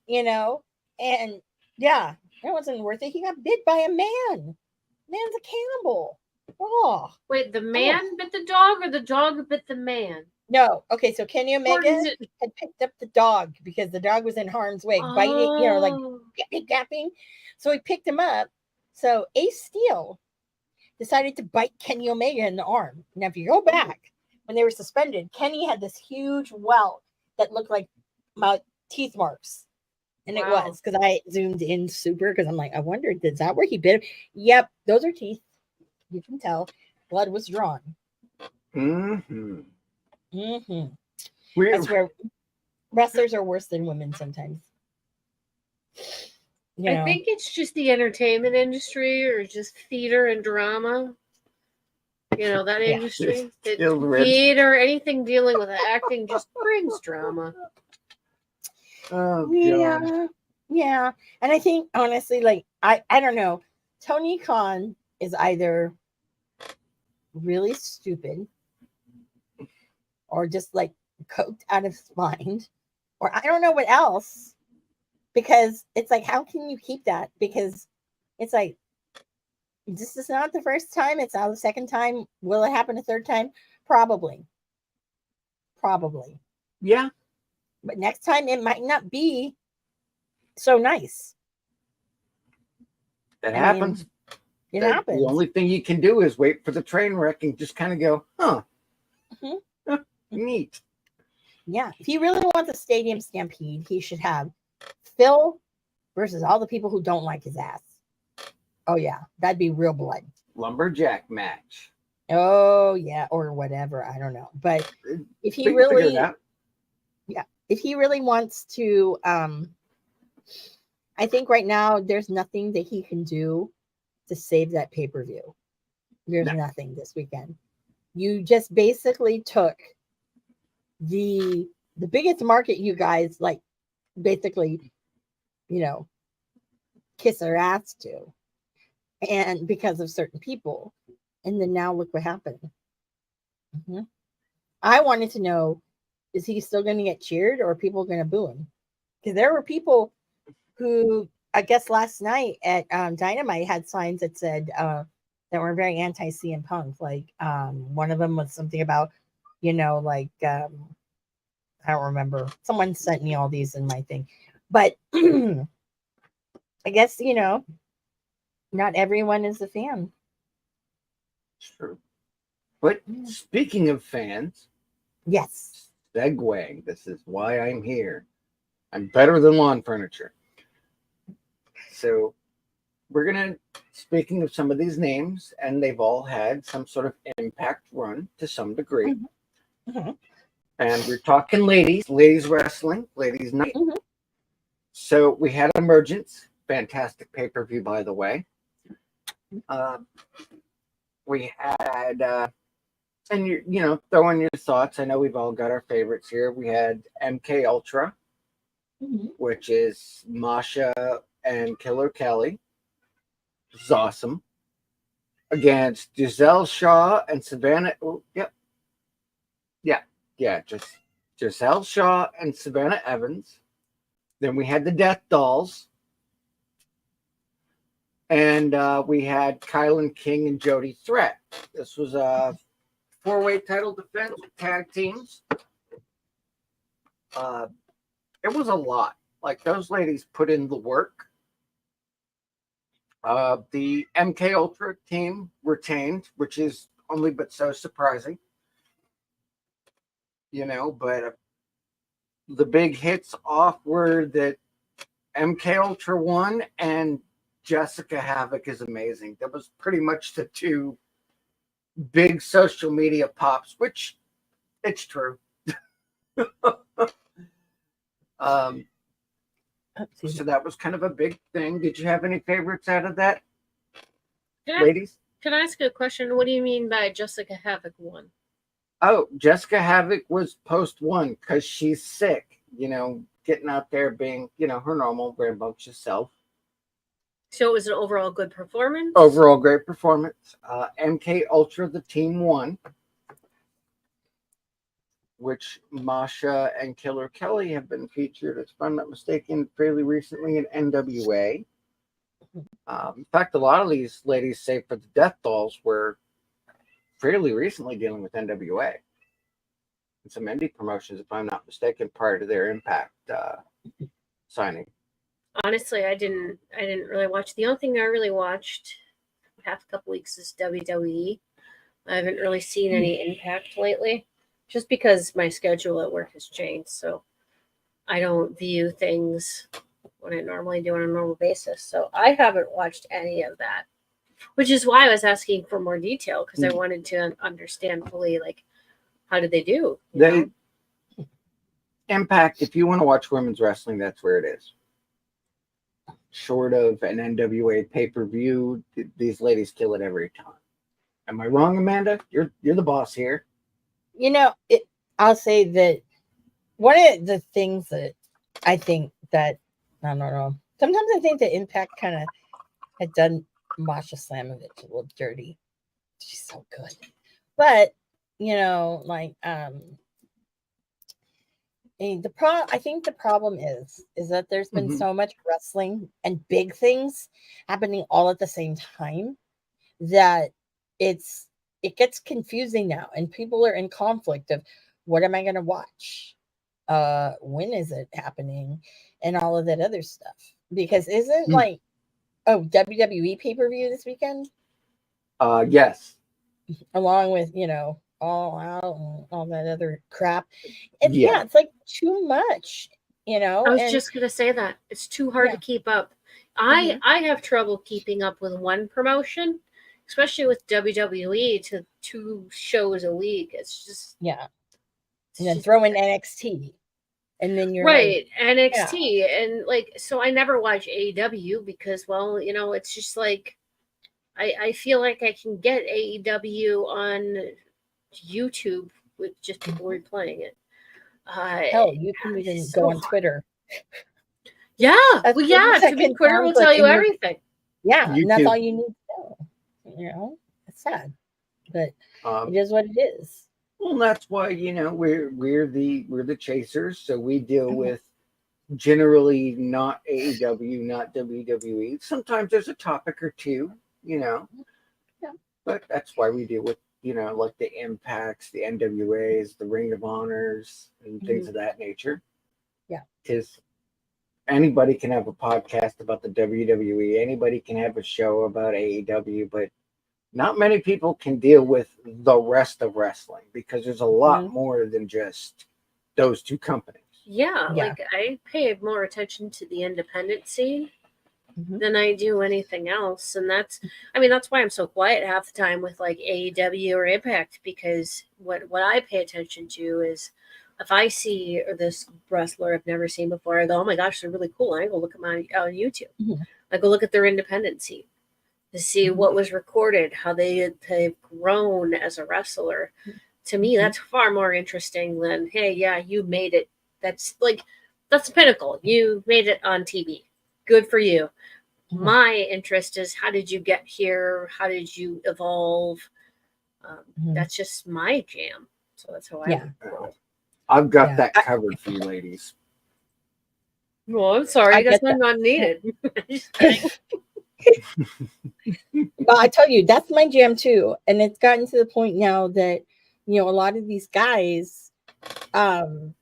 and yeah, that wasn't worth it. He got bit by a man. Man's a cannibal. Oh. Wait, the man bit the dog or the dog bit the man? No. Okay, so Kenny Omega Or is it- had picked up the dog because the dog was in harm's way, biting, like Oh. gapping. So he picked him up. So Ace Steel decided to bite Kenny Omega in the arm. Now, if you go back when they were suspended, Kenny had this huge welt that looked like my teeth marks. And it Wow. was because I zoomed in super because I'm like, I wondered, is that where he bit him? Yep, those are teeth. You can tell. Blood was drawn. Mm-hmm. Mm-hmm. That's where wrestlers are worse than women sometimes. I think it's just the entertainment industry or just theater and drama. That industry. Theater, anything dealing with acting just brings drama. Oh, God. Yeah. And I think, honestly, like, I don't know. Tony Khan is either really stupid or just, like, coked out of his mind. Or I don't know what else. Because it's like, how can you keep that? Because it's like, this is not the first time. It's not the second time. Will it happen a third time? Probably. Yeah. But next time it might not be so nice. It happens. It happens. The only thing you can do is wait for the train wreck and just kind of go, huh. Mm-hmm. Neat. Yeah. If he really wants a stadium stampede, he should have Phil versus all the people who don't like his ass. Oh, yeah. That'd be real blood. Lumberjack match. Oh, yeah. Or whatever. I don't know. But if he if he really wants to, I think right now there's nothing that he can do to save that pay-per-view. There's nothing this weekend. You just basically took the biggest market you guys like basically, kiss their ass to. And because of certain people. And then now look what happened. Mm-hmm. I wanted to know, is he still going to get cheered or are people going to boo him? Because there were people who, I guess last night at Dynamite had signs that said that were very anti-CM Punk. Like one of them was something about, I don't remember. Someone sent me all these in my thing. But I guess, not everyone is a fan. True. But speaking of fans, yes. Segueing. This is why I'm here. I'm better than lawn furniture. So we're going to, speaking of some of these names, and they've all had some sort of impact run to some degree. Mm-hmm. And we're talking ladies wrestling, ladies night. Mm-hmm. So we had Emergence, fantastic pay-per-view, by the way. We had, and throw in your thoughts. I know we've all got our favorites here. We had MK Ultra, which is Masha and Killer Kelly. It's awesome. Against Giselle Shaw and Savannah. Oh, yep. Yeah. Just Giselle Shaw and Savannah Evans. Then we had the Death Dolls. And we had Kylan King and Jody Threat. This was a 4-way title defense with tag teams. It was a lot. Like, those ladies put in the work. The MK Ultra team retained, which is only but so surprising. But the big hits off were that MK Ultra won and Jessica Havoc is amazing. That was pretty much the two big social media pops, which it's true. So that was kind of a big thing. Did you have any favorites out of that, ladies? Can I ask a question? What do you mean by Jessica Havoc won? Oh, Jessica Havoc was post one because she's sick, getting out there being, her normal rambunctious self. So it was an overall good performance? Overall great performance. MK Ultra, the team won, which Masha and Killer Kelly have been featured, if I'm not mistaken, fairly recently in NWA. In fact, a lot of these ladies, save for the Death Dolls, were fairly recently dealing with NWA and some indie promotions, if I'm not mistaken, prior to their Impact signing. Honestly, I didn't really watch. The only thing I really watched past couple weeks is WWE. I haven't really seen any Impact lately, just because my schedule at work has changed. So I don't view things when I normally do on a normal basis. So I haven't watched any of that, which is why I was asking for more detail, because I wanted to understand fully, like, how did they do? Impact, if you want to watch women's wrestling, that's where it is. Short of an NWA pay-per-view, these ladies kill it every time. Am I wrong, Amanda? You're the boss here. I'll say that one of the things that I think that, I don't know, sometimes I think that Impact kind of had done Masha Slamovich a little dirty. She's so good. But, I think the problem is that there's been so much wrestling and big things happening all at the same time that it gets confusing now, and people are in conflict of what am I going to watch? When is it happening? And all of that other stuff. Because isn't WWE pay-per-view this weekend? Yes. Along with, All Out and all that other crap. And it's like too much, I was just gonna say that it's too hard to keep up. I have trouble keeping up with one promotion, especially with WWE, to 2 shows a week. It's just and then throw in NXT, and then you're right, like, NXT, and so I never watch AEW because, well, it's just like I feel like I can get AEW on YouTube with just people replaying it. Hell, you can even go on Twitter. Yeah, Twitter will tell you everything. Yeah, YouTube. And that's all you need to know. It's sad, but it is what it is. Well, that's why we're the chasers, so we deal with generally not AEW, not WWE. Sometimes there's a topic or two, but that's why we deal with like the Impacts, the NWAs, the Ring of Honors, and things of that nature. Yeah. Because anybody can have a podcast about the WWE. Anybody can have a show about AEW, but not many people can deal with the rest of wrestling because there's a lot more than just those 2 companies. Yeah, like I pay more attention to the independent scene than I do anything else, and that's why I'm so quiet half the time with like AEW or Impact, because what I pay attention to is if I see this wrestler I've never seen before, I go, oh my gosh, they're really cool. I go look at them on YouTube. I go look at their independent scene to see what was recorded, how they've grown as a wrestler. To me, that's far more interesting than, hey, yeah, you made it. That's the pinnacle. You made it on TV. Good for you. My interest is, how did you get here? How did you evolve? That's just my jam. So that's how I roll. I've got that covered for you ladies. Well, I'm sorry. I guess I'm not needed. Well, I tell you, that's my jam too. And it's gotten to the point now that, a lot of these guys, I'm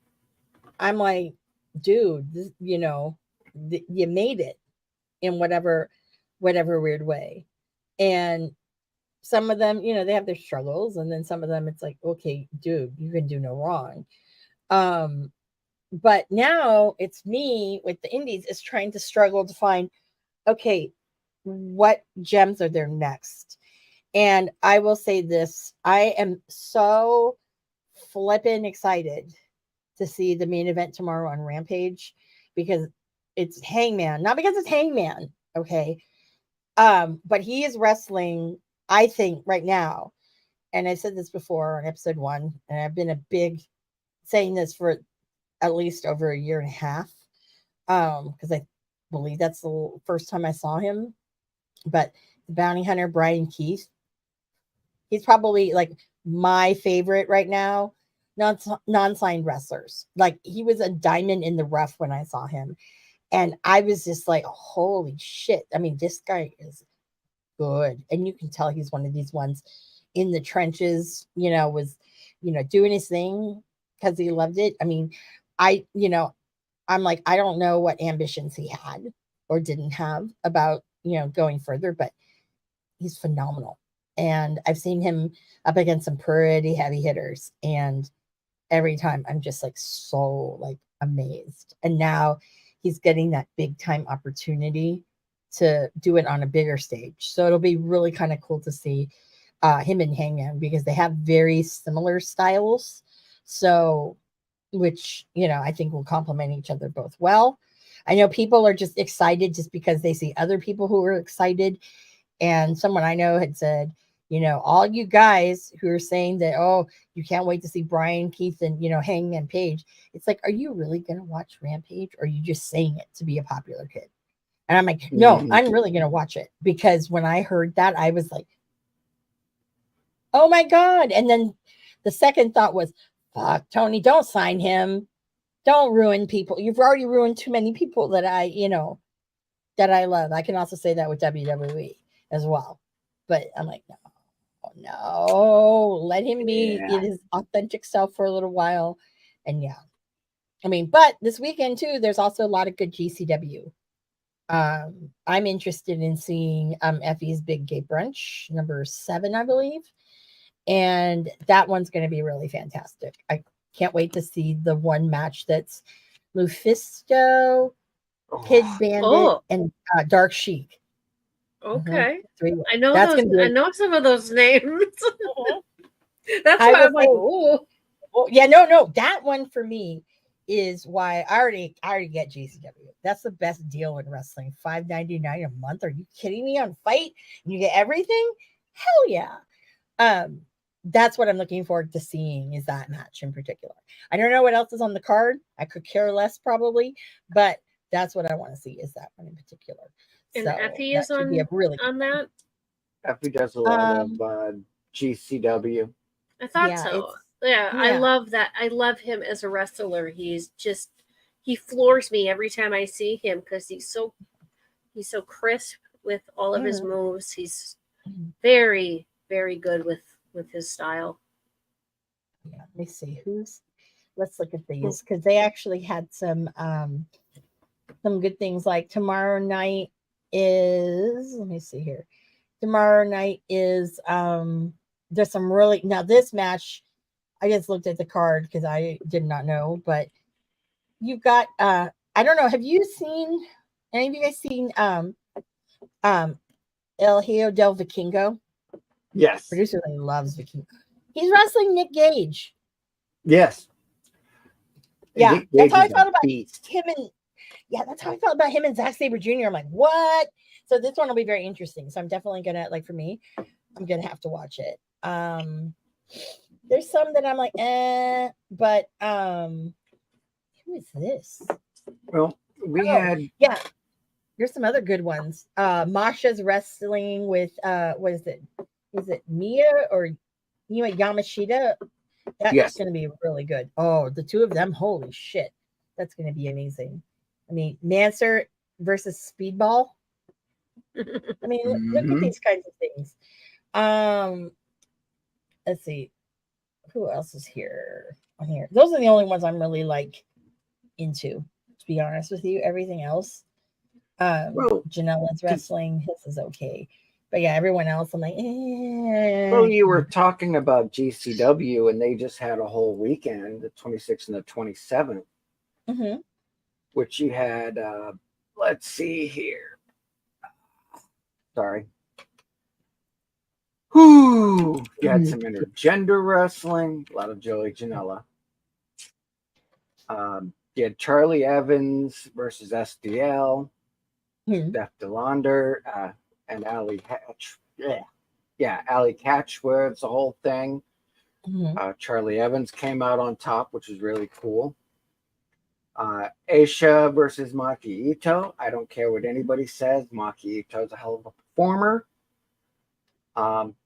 like, dude, this, you made it in whatever weird way. And some of them, they have their struggles. And then some of them, it's like, okay, dude, you can do no wrong. But now it's me with the indies is trying to struggle to find, okay, what gems are there next? And I will say this, I am so flippin' excited to see the main event tomorrow on Rampage because it's Hangman, not because it's Hangman, okay? But he is wrestling, I think, right now. And I said this before on episode 1, and I've been a big saying this for at least over a year and a half. Because I believe that's the first time I saw him. But the bounty hunter, Brian Keith, he's probably like my favorite right now. Non-signed wrestlers. Like he was a diamond in the rough when I saw him. And I was just like, holy shit. I mean, this guy is good. And you can tell he's one of these ones in the trenches, was, doing his thing because he loved it. I mean, I'm like, I don't know what ambitions he had or didn't have about, going further, but he's phenomenal. And I've seen him up against some pretty heavy hitters. And every time I'm just like so like amazed. And now he's getting that big time opportunity to do it on a bigger stage. So it'll be really kind of cool to see him and Hangman because they have very similar styles. So, which, I think will complement each other both well. I know people are just excited just because they see other people who are excited. And someone I know had said, all you guys who are saying that, oh, you can't wait to see Brian Keith and, Hangman Page. It's like, are you really going to watch Rampage or are you just saying it to be a popular kid? And I'm like, no, I'm really going to watch it because when I heard that, I was like, oh my God. And then the second thought was, fuck, Tony, don't sign him. Don't ruin people. You've already ruined too many people that I love. I can also say that with WWE as well. But I'm like, no, let him be his authentic self for a little while. And but this weekend too, there's also a lot of good GCW. I'm interested in seeing Effie's Big Gay Brunch, number 7, I believe. And that one's going to be really fantastic. I can't wait to see the one match that's Lufisto, Kid Bandit, and Dark Sheik. Okay. Mm-hmm. I know those. I know some of those names. That's why I'm like, oh. Well, yeah, no. That one for me is why I already get GCW. That's the best deal in wrestling. $5.99 a month. Are you kidding me? On Fight, and you get everything. Hell yeah. That's what I'm looking forward to seeing is that match in particular. I don't know what else is on the card. I could care less probably, but that's what I want to see is that one in particular. And so Effie is on that? Effie does a lot of GCW. I thought so. Yeah, I love that. I love him as a wrestler. He floors me every time I see him because he's so crisp with all of his moves. He's very, very good with his style. Yeah, let me see let's look at these because they actually had some good things. Like tomorrow night is, let me see here. Tomorrow night is there's some really, now this match, I just looked at the card because I did not know, but you've got I don't know, have you seen, any of you guys seen El Hijo del Vikingo? Yes. Producer really loves Vikingo. He's wrestling Nick Gage. Yes. Yeah, that's how I felt about him and that's how I felt about him and Zack Sabre Jr. I'm like, what? So this one will be very interesting. So I'm definitely gonna, like, for me, I'm gonna have to watch it. There's some that I'm like, but who is this? Well, we had there's some other good ones. Masha's wrestling with what is it? Is it Mia or Yamashita? That's gonna be really good. Oh, the two of them, holy shit. That's gonna be amazing. I mean, Manser versus Speedball. I mean, look at these kinds of things. Let's see. Who else is here on here? Those are the only ones I'm really like into, to be honest with you. Everything else. Janela's wrestling. His is okay. But yeah, everyone else, I'm like, Well, you were talking about GCW, and they just had a whole weekend, the 26th and the 27th, which you had, let's see here. Sorry. Whoo! You had some intergender wrestling, a lot of Joey Janela. You had Charlie Evans versus SDL, Steph DeLander, and Ali Hatch. Yeah, Ali Catchwords, the whole thing. Charlie Evans came out on top, which is really cool. Aisha versus Maki Ito. I don't care what anybody says. Maki Ito's a hell of a performer.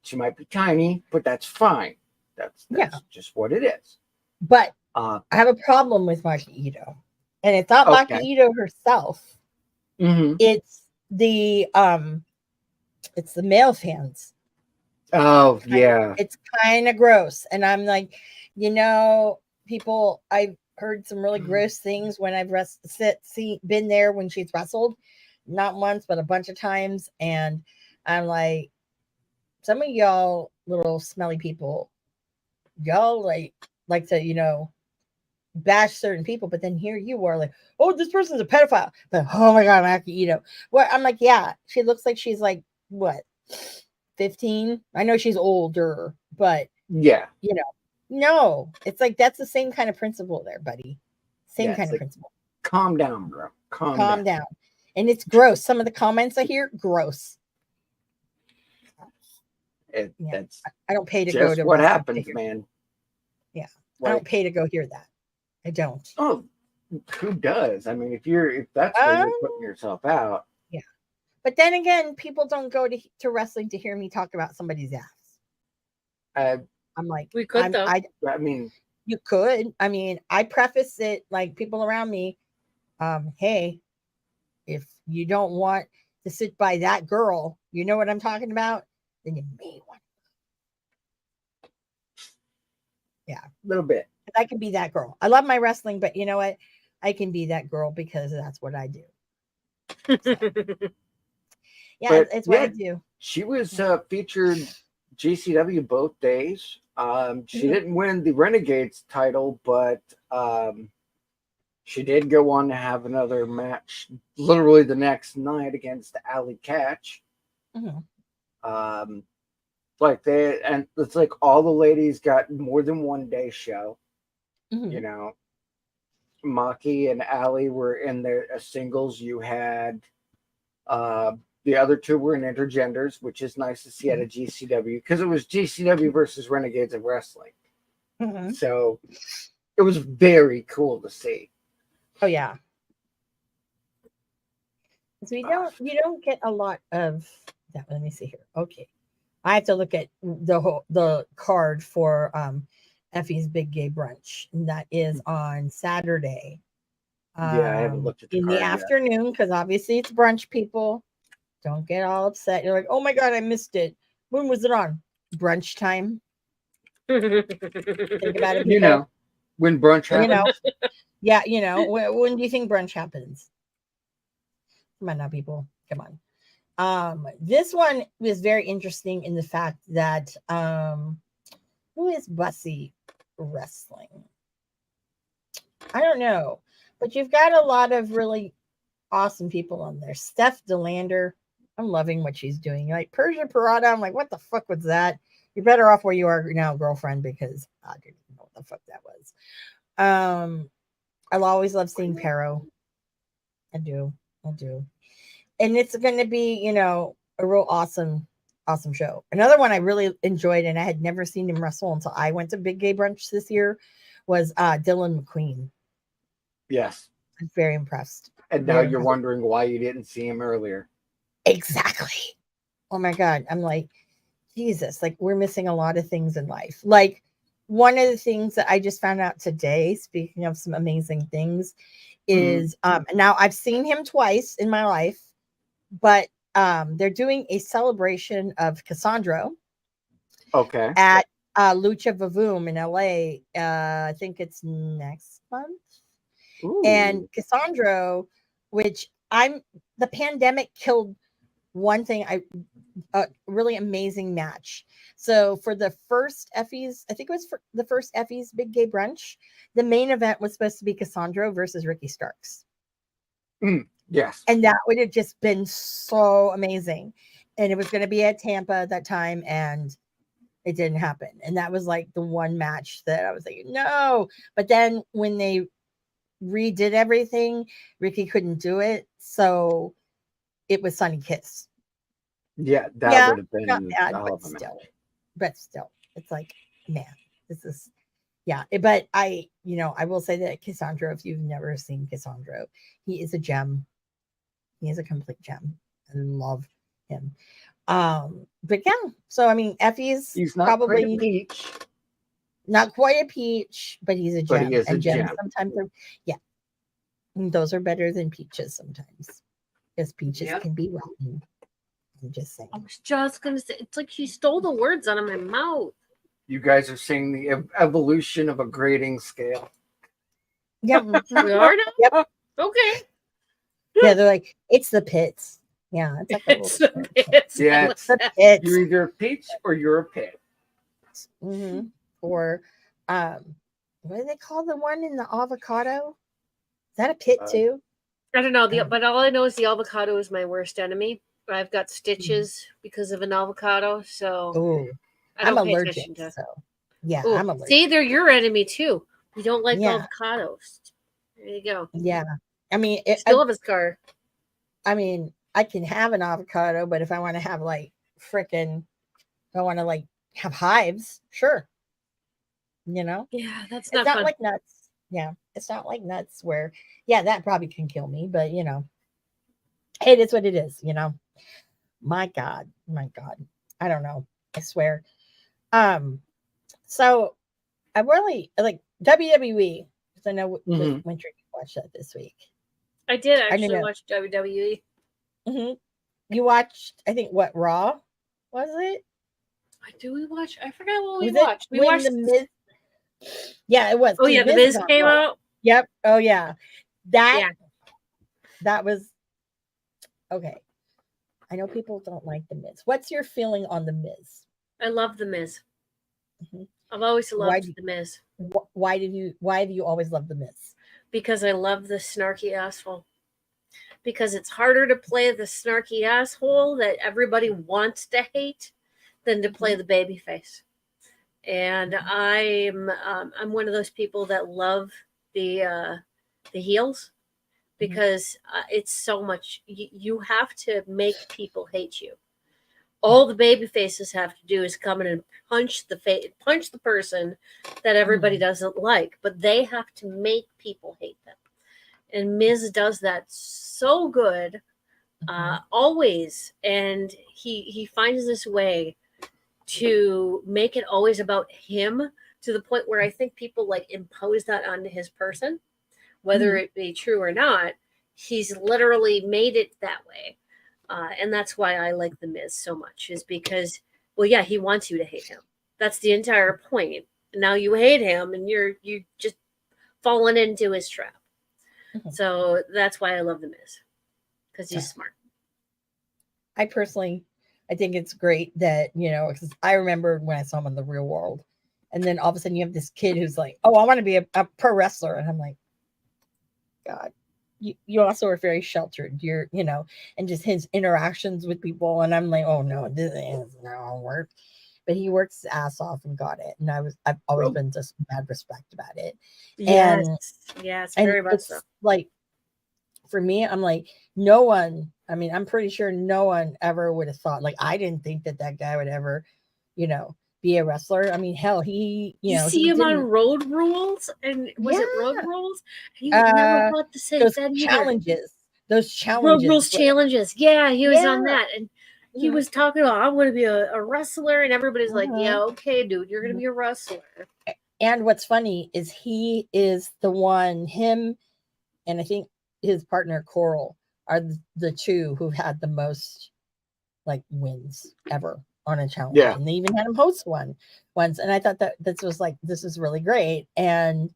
She might be tiny, but that's fine. That's just what it is. But I have a problem with Maki Ito, and it's not Maki Ito herself. It's the male fans. Oh yeah, it's kind of gross, and I'm like, people. I've heard some really gross things when I've been there when she's wrestled, not once but a bunch of times, and I'm like, some of y'all little smelly people, y'all like to bash certain people, but then here you are like, oh, this person's a pedophile, but oh my god, Maki Ito. Well, I'm like, yeah, she looks like she's like what, 15? I know she's older, but yeah, no, it's like that's the same kind of principle there, buddy. Same kind of principle. Calm down, bro. Calm down. And it's gross. Some of the comments I hear, gross. That's I don't pay to just go to what happens, man. Yeah, I don't pay to go hear that. I don't. Oh, who does? I mean, if that's where you're putting yourself out. Yeah, but then again, people don't go to wrestling to hear me talk about somebody's ass. I'm like, we could though. I mean, you could. I mean, I preface it like people around me. Hey, if you don't want to sit by that girl, you know what I'm talking about, then you may want. Yeah, a little bit. I can be that girl. I love my wrestling, but you know what? I can be that girl because that's what I do. So. Yeah, it's what I do. She was featured GCW both days. She didn't win the Renegades title, but she did go on to have another match literally the next night against Ali Catch. And it's like all the ladies got more than one day show. Maki and Ali were in their singles. You had the other two were in intergenders, which is nice to see at a GCW because it was GCW versus Renegades of Wrestling. So it was very cool to see. Oh yeah. So you don't get a lot of that. Let me see here. Okay. I have to look at the card for Effie's Big Gay Brunch. And that is on Saturday. I haven't looked at the in card the afternoon, because obviously it's brunch, people. Don't get all upset. You're like, oh my god, I missed it. When was it on? Brunch time. Think about it, people. When brunch happens. Yeah, when do you think brunch happens? Come on now, people. Come on. This one was very interesting in the fact that who is Bussy Wrestling? I don't know, but you've got a lot of really awesome people on there. Steph DeLander, I'm loving what she's doing. Like Persia Parada, I'm like, what the fuck was that? You're better off where you are now, girlfriend, because I didn't know what the fuck that was. I'll always love seeing Pero. I do. And it's going to be, a real awesome show. Another one I really enjoyed, and I had never seen him wrestle until I went to Big Gay Brunch this year, was Dylan McQueen. Yes. I'm very impressed. And now you're wondering why you didn't see him earlier. Exactly. Oh my God. I'm like, Jesus, like we're missing a lot of things in life. Like one of the things that I just found out today, speaking of some amazing things, is now I've seen him twice in my life, but they're doing a celebration of Cassandro. Okay. At Lucha Vavoom in LA. I think it's next month. Ooh. And Cassandro, which the pandemic killed one thing, a really amazing match. So for the first Effie's, I think it was for the first Effie's Big Gay Brunch, the main event was supposed to be Cassandro versus Ricky Starks. Yes. And that would have just been so amazing. and it was going to be at Tampa at that time, and it didn't happen. And that was like the one match that I was like, no. But then when they redid everything, Ricky couldn't do it, so it was Sunny Kiss. Yeah, that would have been not bad, a hell but of a still, match. it's like, man, this is But I will say that Cassandro, if you've never seen Cassandro, he is a gem. He is a complete gem. I love him. But yeah, so I mean, Effie's He's not probably quite a peach. not quite a peach, but he's a gem. But he is and a gems gem. sometimes are, and those are better than peaches sometimes, because peaches can be rotten. I'm just saying. I was just gonna say, it's like she stole the words out of my mouth. You guys are seeing the evolution of a grading scale. Yep. We are now? Yep. Okay. Yeah, they're like, it's the pits. Yeah, it's like It's the pits. Yeah, it's the pits. You're either a peach or you're a pit. Mm-hmm. Or what do they call the one in the avocado? Is that a pit too? I don't know. But all I know is the avocado is my worst enemy. I've got stitches because of an avocado, so I'm allergic. So yeah, I'm allergic. See, they're your enemy too. You don't like avocados. There you go. Yeah, I mean, still have a scar. I mean, I can have an avocado, but if I want to have I want to have hives, sure. Yeah, that's it's not not fun. like nuts. Yeah, it's not like nuts where that probably can kill me, but hey, it is what it is. My God, I don't know. I swear. So I really like WWE because I know Winter watched that this week. I did actually watch WWE. Mm-hmm. You watched, I think, what, Raw? Was it? Do we watch? I forgot what we watched. We watched the Miz. Yeah, it was. Oh yeah, the Miz came out. Yep. Oh yeah, that was okay. I know people don't like the Miz. What's your feeling on the Miz? I love the Miz. Mm-hmm. I've always loved the Miz. Why have you always loved the Miz? Because I love the snarky asshole. Because it's harder to play the snarky asshole that everybody wants to hate than to play the baby face. And I'm one of those people that love the heels because it's so much. You have to make people hate you. All the baby faces have to do is come in and punch the person that everybody doesn't like, but they have to make people hate them. And Miz does that so good, always, and he finds this way to make it always about him to the point where I think people impose that onto his person, whether it be true or not. He's literally made it that way. And that's why I like the Miz so much, is because, he wants you to hate him. That's the entire point. Now you hate him and you're just falling into his trap. So that's why I love the Miz, because he's smart. I think it's great that, because I remember when I saw him in the real world, and then all of a sudden you have this kid who's like, oh, I want to be a pro wrestler. And I'm like, God, you also are very sheltered. You're, and just his interactions with people. And I'm like, oh no, this is not work. But he worked his ass off and got it. And I've always been just mad respect about it. Yes. Yes, very much so. Like, for me, I'm like, no one, I'm pretty sure no one ever would have thought, I didn't think that guy would ever, be a wrestler. Hell, he, you see him on Road Rules, and was it Road Rules? You never thought to say those that challenges. Road Rules challenges. Yeah, he was on that, and he was talking about, I'm going to be a wrestler, and everybody's like, yeah, okay, dude, you're going to be a wrestler. And what's funny is he is the one, him, and I think his partner Coral are the two who've had the most wins ever on a challenge. Yeah. And they even had him host one once. And I thought that this is really great. And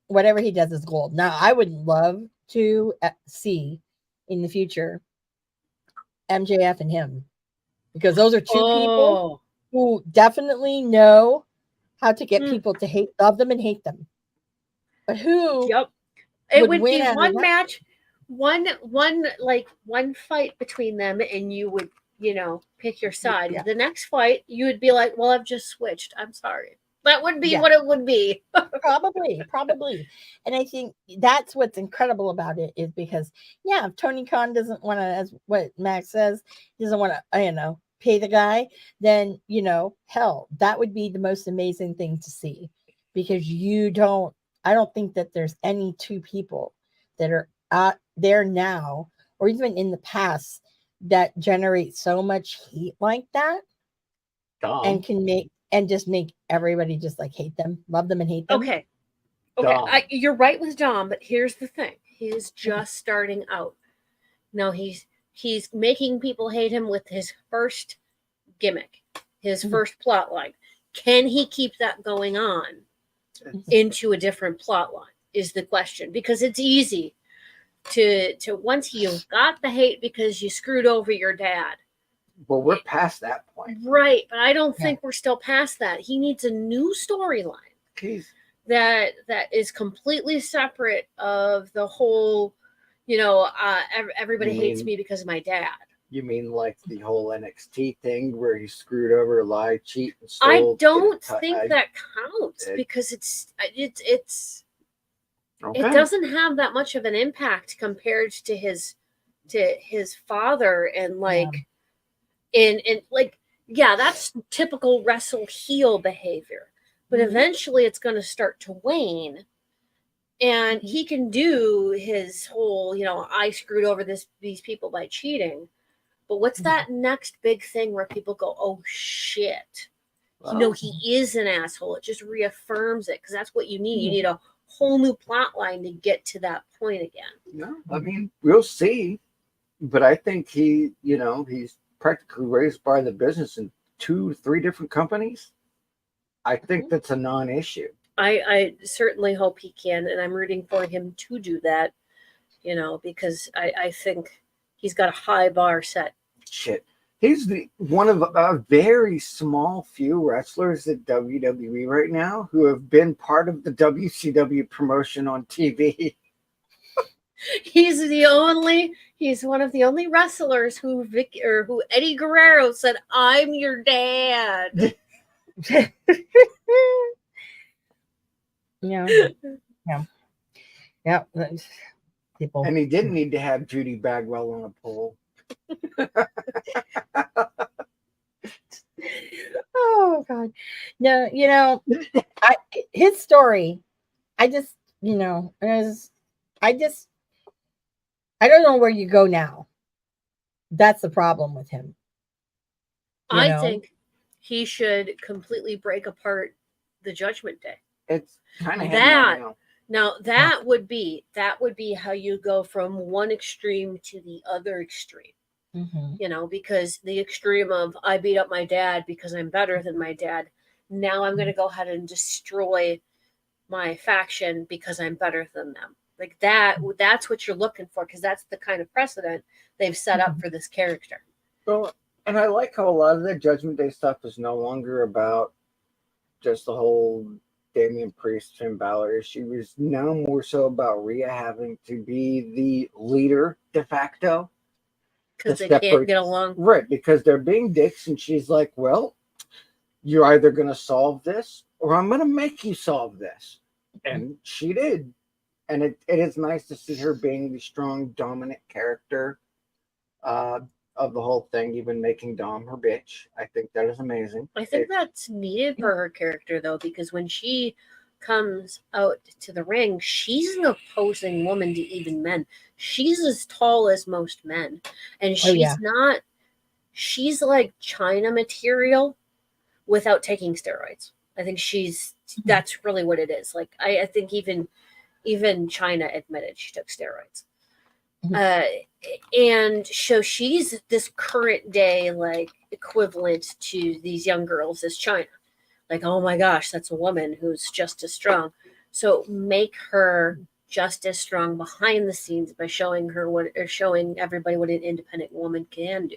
whatever he does is gold. Now I would love to see in the future MJF and him, because those are two people who definitely know how to get people to love them and hate them. But who it would be one match one fight between them, and you would, pick your side. Yeah. The next fight, you would be like, well, I've just switched. I'm sorry. That would be Yeah. what it would be. Probably. And I think that's what's incredible about it is because, yeah, if Tony Khan doesn't want to, as what Max says, doesn't want to, pay the guy, then, hell, that would be the most amazing thing to see because I don't think that there's any two people that are out there now or even in the past that generate so much heat like that and can just make everybody just like hate them, love them and hate them. Okay. Dom. You're right with Dom, but here's the thing. He is just starting out. Now he's making people hate him with his first gimmick, his first plot line. Can he keep that going on into a different plot line is the question, because it's easy to once you've got the hate because you screwed over your dad. Well, we're past that point. Right, but I don't think we're still past that. He needs a new storyline that is completely separate of the whole, everybody hates me because of my dad. You mean like the whole NXT thing where he screwed over, lied, cheat, and stole? I don't think that counts because it's okay. it doesn't have that much of an impact compared to his father and that's typical wrestle heel behavior. But eventually it's going to start to wane. And he can do his whole, I screwed over these people by cheating. But what's that next big thing where people go, oh, shit. He is an asshole. It just reaffirms it because that's what you need. You need a whole new plot line to get to that point again. No, I mean, we'll see. But I think he's practically raised by the business in 2-3 different companies. I think that's a non-issue. I certainly hope he can, and I'm rooting for him to do that, because I think he's got a high bar set. Shit. He's one of a very small few wrestlers at WWE right now who have been part of the WCW promotion on TV. He's one of the only wrestlers who Eddie Guerrero said, I'm your dad. Yeah. People. And he didn't need to have Judy Bagwell on a pole. Oh God. No, his story, I don't know where you go now. That's the problem with him. I think he should completely break apart the Judgment Day. It's kind of that would be how you go from one extreme to the other extreme. Because the extreme of I beat up my dad because I'm better than my dad. Now I'm going to go ahead and destroy my faction because I'm better than them. Like that's what you're looking for, because that's the kind of precedent they've set up for this character. Well, and I like how a lot of the Judgment Day stuff is no longer about just the whole Damian Priest, Finn Balor issue. Is now more so about Rhea having to be the leader de facto. Because they can't get along. Right, because they're being dicks, and she's like, well, you're either going to solve this or I'm going to make you solve this. And she did. And it is nice to see her being the strong, dominant character of the whole thing, even making Dom her bitch. I think that is amazing. I think that's needed for her character, though, because when she comes out to the ring, she's an opposing woman to even men. She's as tall as most men. And she's like China material without taking steroids. I think that's really what it is. Like, I think even China admitted she took steroids. And so she's this current day, like, equivalent to these young girls as China. Like, oh my gosh, that's a woman who's just as strong. So make her just as strong behind the scenes by showing everybody what an independent woman can do.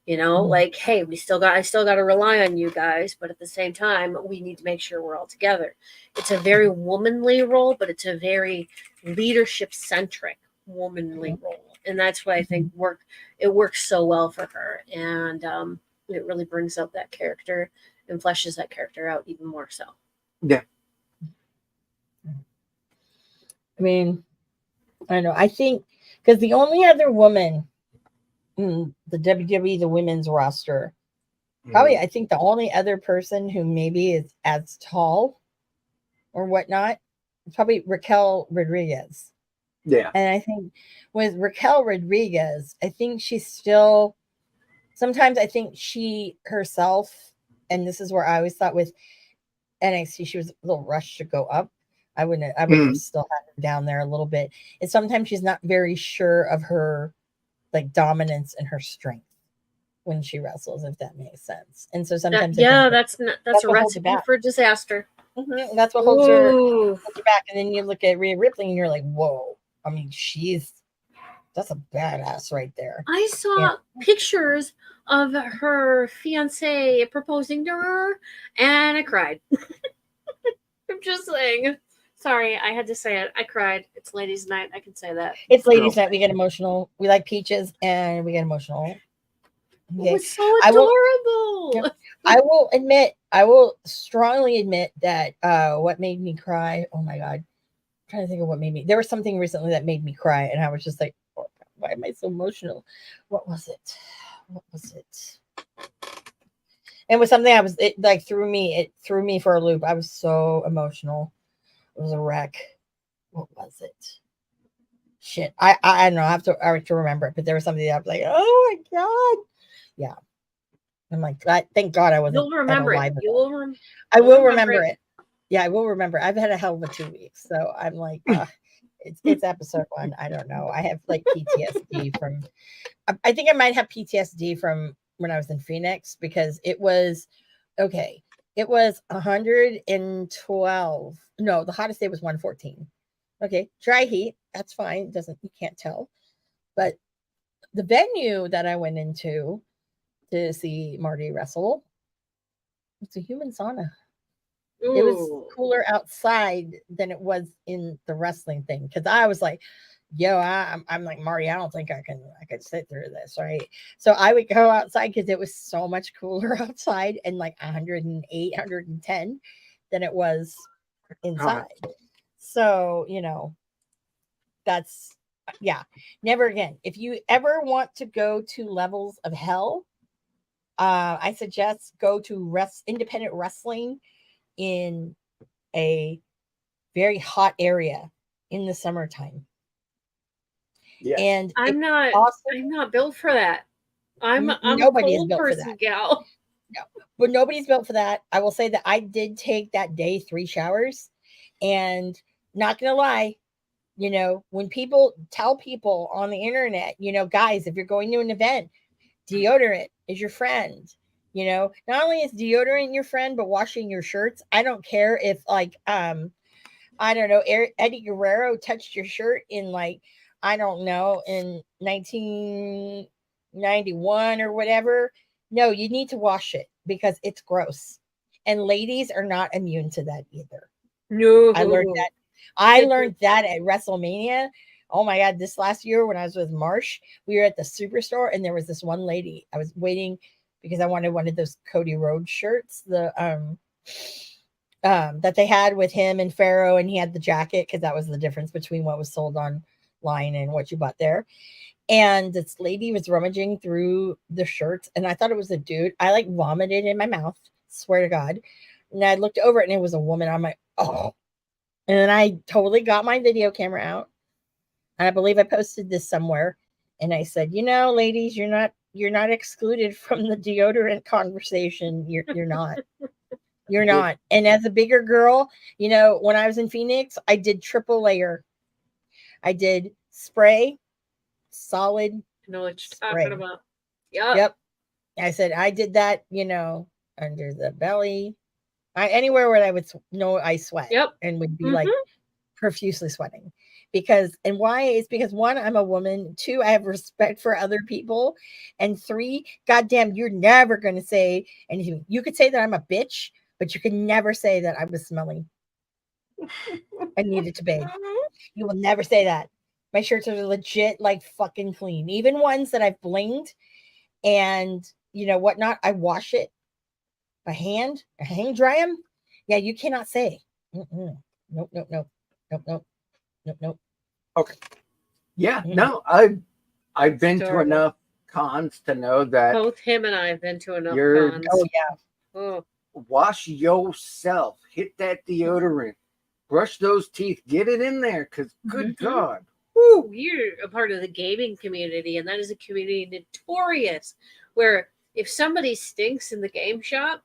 Like, hey, I still got to rely on you guys, but at the same time, we need to make sure we're all together. It's a very womanly role, but it's a very leadership centric womanly role, and that's why I think it works so well for her, and it really brings out that character and fleshes that character out even more so. Yeah. I mean, I don't know. I think because the only other woman in the WWE, the women's roster, probably I think the only other person who maybe is as tall or whatnot is probably Raquel Rodriguez. Yeah. And I think with Raquel Rodriguez, I think she's still sometimes I think she herself, and this is where I always thought with NXT, she was a little rushed to go up. I would have still had her down there a little bit. And sometimes she's not very sure of her like dominance and her strength when she wrestles, if that makes sense. And so sometimes that's a recipe for disaster. Mm-hmm. That's what holds her back. And then you look at Rhea Ripley and you're like, whoa. I mean, that's a badass right there. I saw pictures of her fiance proposing to her, and I cried. I'm just saying. Sorry, I had to say it. I cried. It's ladies' night. I can say that. It's ladies' night. We get emotional. We like peaches, and we get emotional. Okay. It was so adorable. I will strongly admit that what made me cry. Oh my god, I'm trying to think of what made me. There was something recently that made me cry, and I was just like, oh, why am I so emotional? What was it? It was something it threw me for a loop. I was so emotional. It was a wreck. What was it? Shit. I don't know. I have to remember it, but there was something that I was like, oh my god. Yeah. I'm like, thank God I wasn't. You'll remember it. I will remember it. Yeah, I will remember. I've had a hell of a 2 weeks. So I'm like, it's episode 1. I don't know. I have like PTSD from I think I might have PTSD from when I was in Phoenix because it was 112. No, the hottest day was 114. Okay, dry heat. That's fine. You can't tell. But the venue that I went into to see Marty wrestle, it's a human sauna. Ooh. It was cooler outside than it was in the wrestling thing because I was like, yo, I'm like, Marty, I don't think I could sit through this, right? So I would go outside because it was so much cooler outside and like 108, 110 than it was inside. So, that's, never again. If you ever want to go to levels of hell, I suggest go to independent wrestling in a very hot area in the summertime. Yeah. And I'm not built for that. I'm a cold person, gal. No, but nobody's built for that. I will say that I did take that day 3 showers, and not gonna lie, when people tell people on the internet, guys, if you're going to an event, deodorant is your friend. Not only is deodorant your friend, but washing your shirts. I don't care if I don't know, Eddie Guerrero touched your shirt in I don't know, in 1991 or whatever. No, you need to wash it because it's gross. And ladies are not immune to that either. No. I learned that at WrestleMania. Oh my God, this last year when I was with Marsh, we were at the Superstore and there was this one lady. I was waiting because I wanted one of those Cody Rhodes shirts, that they had with him and Pharaoh, and he had the jacket because that was the difference between what was sold online and what you bought there. And this lady was rummaging through the shirts, and I thought it was a dude. I vomited in my mouth, swear to God. And I looked over it, and it was a woman. I'm like, oh. And then I totally got my video camera out, and I believe I posted this somewhere. And I said, ladies, you're not excluded from the deodorant conversation. You're not. You're not. And as a bigger girl, when I was in Phoenix, I did triple layer. I did spray, solid. I know what you're talking about. Yep. I said I did that, under the belly. Anywhere where I would I sweat. Yep. And would be profusely sweating. Why is because 1, I'm a woman. 2, I have respect for other people. And 3, goddamn, you're never going to say anything. You could say that I'm a bitch, but you can never say that I was smelly. I needed to bathe. You will never say that. My shirts are legit like fucking clean. Even ones that I've blinged and whatnot, I wash it by hand, I hang dry them. Yeah, you cannot say. Mm-mm. Nope, nope, nope, nope, nope, nope, nope. Okay. Yeah, Mm-mm. no, I've been to Adorable. enough cons to know that Both him and I have been to enough You're- cons. Oh yeah. Oh, wash yourself, hit that deodorant, brush those teeth, get it in there, because good Mhm. God. woo, you're a part of the gaming community, and that is a community notorious where if somebody stinks in the game shop,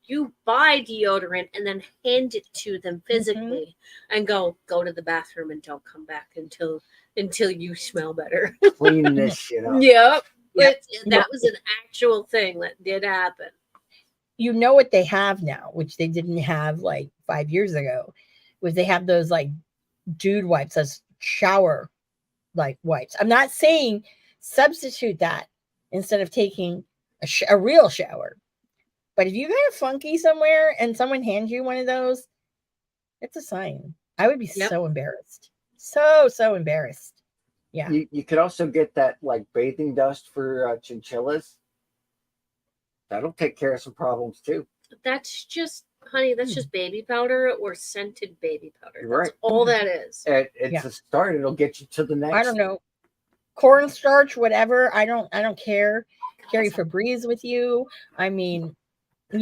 you buy deodorant and then hand it to them physically and go to the bathroom and don't come back until you smell better. Clean this shit up. Yep. Yep. That was an actual thing that did happen. You know what they have now, which they didn't have like 5 years ago, was they have those like dude wipes, those shower like wipes. I'm not saying substitute that instead of taking a real shower. But if you got a funky somewhere and someone hands you one of those, it's a sign. I would be Yep. so embarrassed. So embarrassed. Yeah. You could also get that like bathing dust for chinchillas. That'll take care of some problems too. That's just, honey, that's just baby powder or scented baby powder. That's Right. all that is. It's Yeah. a start. It'll get you to the next. I don't know. Cornstarch, whatever. I don't care. Carry Febreze with you. I mean, I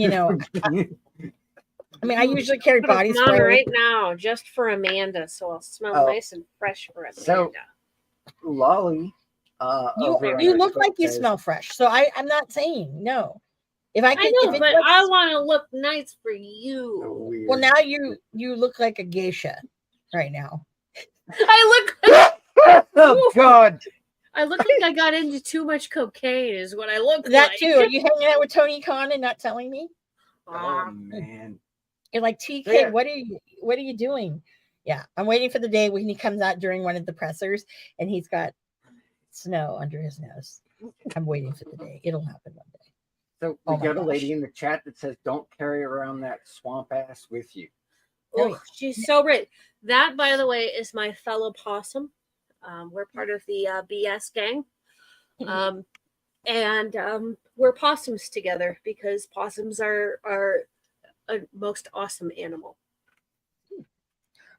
usually carry Put 'em body on spray. right now, just for Amanda, so I'll smell Oh. nice and fresh for Amanda. So, Lolly, over You on look like you says, smell fresh. So I'm not saying no. If I I can, know, if it but looks, I want to look nice for Oh, you. weird. well, now you look like a geisha right now. Oh God! I look like I got into too much cocaine. Is what I look That like. too. Are you hanging out with Tony Khan and not telling me? Oh man! You're like, TK, Yeah. what are you doing? Yeah, I'm waiting for the day when he comes out during one of the pressers and he's got snow under his nose. I'm waiting for the day. It'll happen one day. So Oh we my got a gosh. lady in the chat that says, "Don't carry around that swamp ass with you." Oh, Oh, yeah. she's so great. That, by the way, is my fellow possum. We're part of the BS gang. And we're possums together because possums are a most awesome animal.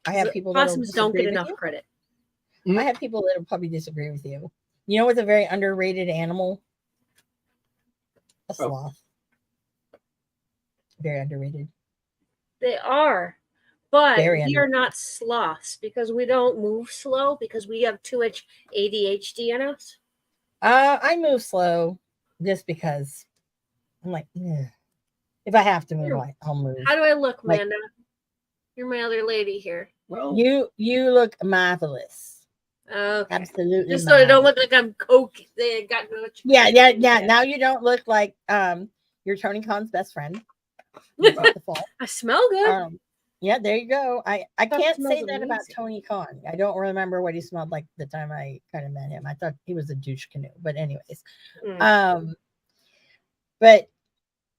I have people that Possums don't get with enough you. credit. I have people that will probably disagree with you. You know what's a very underrated animal? A sloth. Very underrated. They are. But Very we underrated. are not sloths because we don't move slow because we have too much ADHD in us. I move slow just because I'm like, "Ugh." If I have to move, I'll move. How do I look, Like- Amanda? You're my other lady here. Well, You look marvelous. Okay. Absolutely. Just so I don't marvelous. look like I'm coke. They got no Yeah. Now you don't look like you're Tony Khan's best friend. It's not the fault. I smell good. Yeah, there you go. I Thought it can't say smells that about amazing. Tony Khan. I don't remember what he smelled like the time I kind of met him. I thought he was a douche canoe, but anyways. But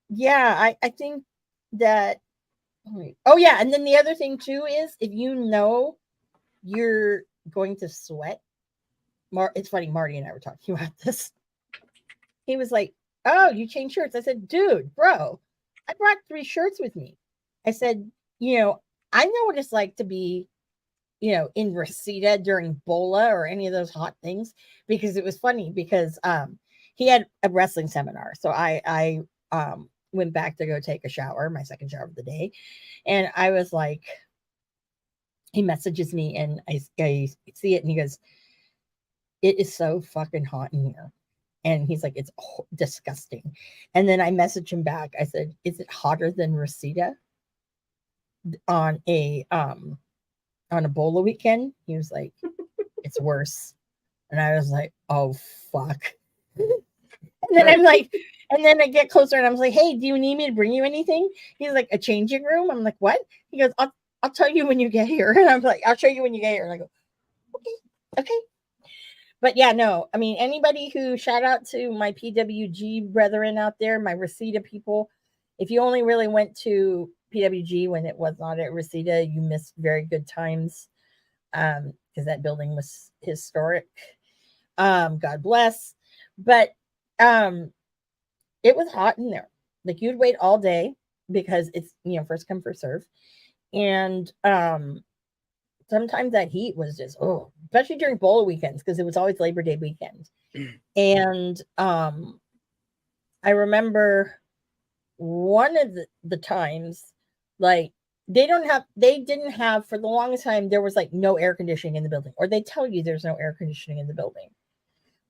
yeah, I think that. Oh yeah, and then the other thing too is if you know you're going to sweat. It's funny. Marty and I were talking about this. He was like, "Oh, you changed shirts." I said, "Dude, bro, I brought 3 shirts with me." I said, I know what it's like to be, in Reseda during Bola or any of those hot things, because it was funny because he had a wrestling seminar. So I went back to go take a shower, my second shower of the day. And I was like, he messages me and I see it and he goes, "It is so fucking hot in here." And he's like, "It's disgusting." And then I messaged him back. I said, "Is it hotter than Reseda on a Bola weekend?" He was like, "It's worse." And I was like, "Oh fuck." And then and then I get closer and I was like, "Hey, do you need me to bring you anything?" He's like, "A changing room?" I'm like, "What?" He goes, I'll tell you when you get here." And I'm like, "I'll show you when you get here." And I go, okay. But yeah, no, I mean, anybody who, shout out to my PWG brethren out there, my Reseda people. If you only really went to PWG when it was not at Reseda, you missed very good times. because that building was historic. God bless. But it was hot in there. Like you'd wait all day because it's first come first serve. And sometimes that heat was just especially during bowl weekends because it was always Labor Day weekend. And I remember one of the times, like they didn't have for the longest time, there was like no air conditioning in the building, or they tell you there's no air conditioning in the building.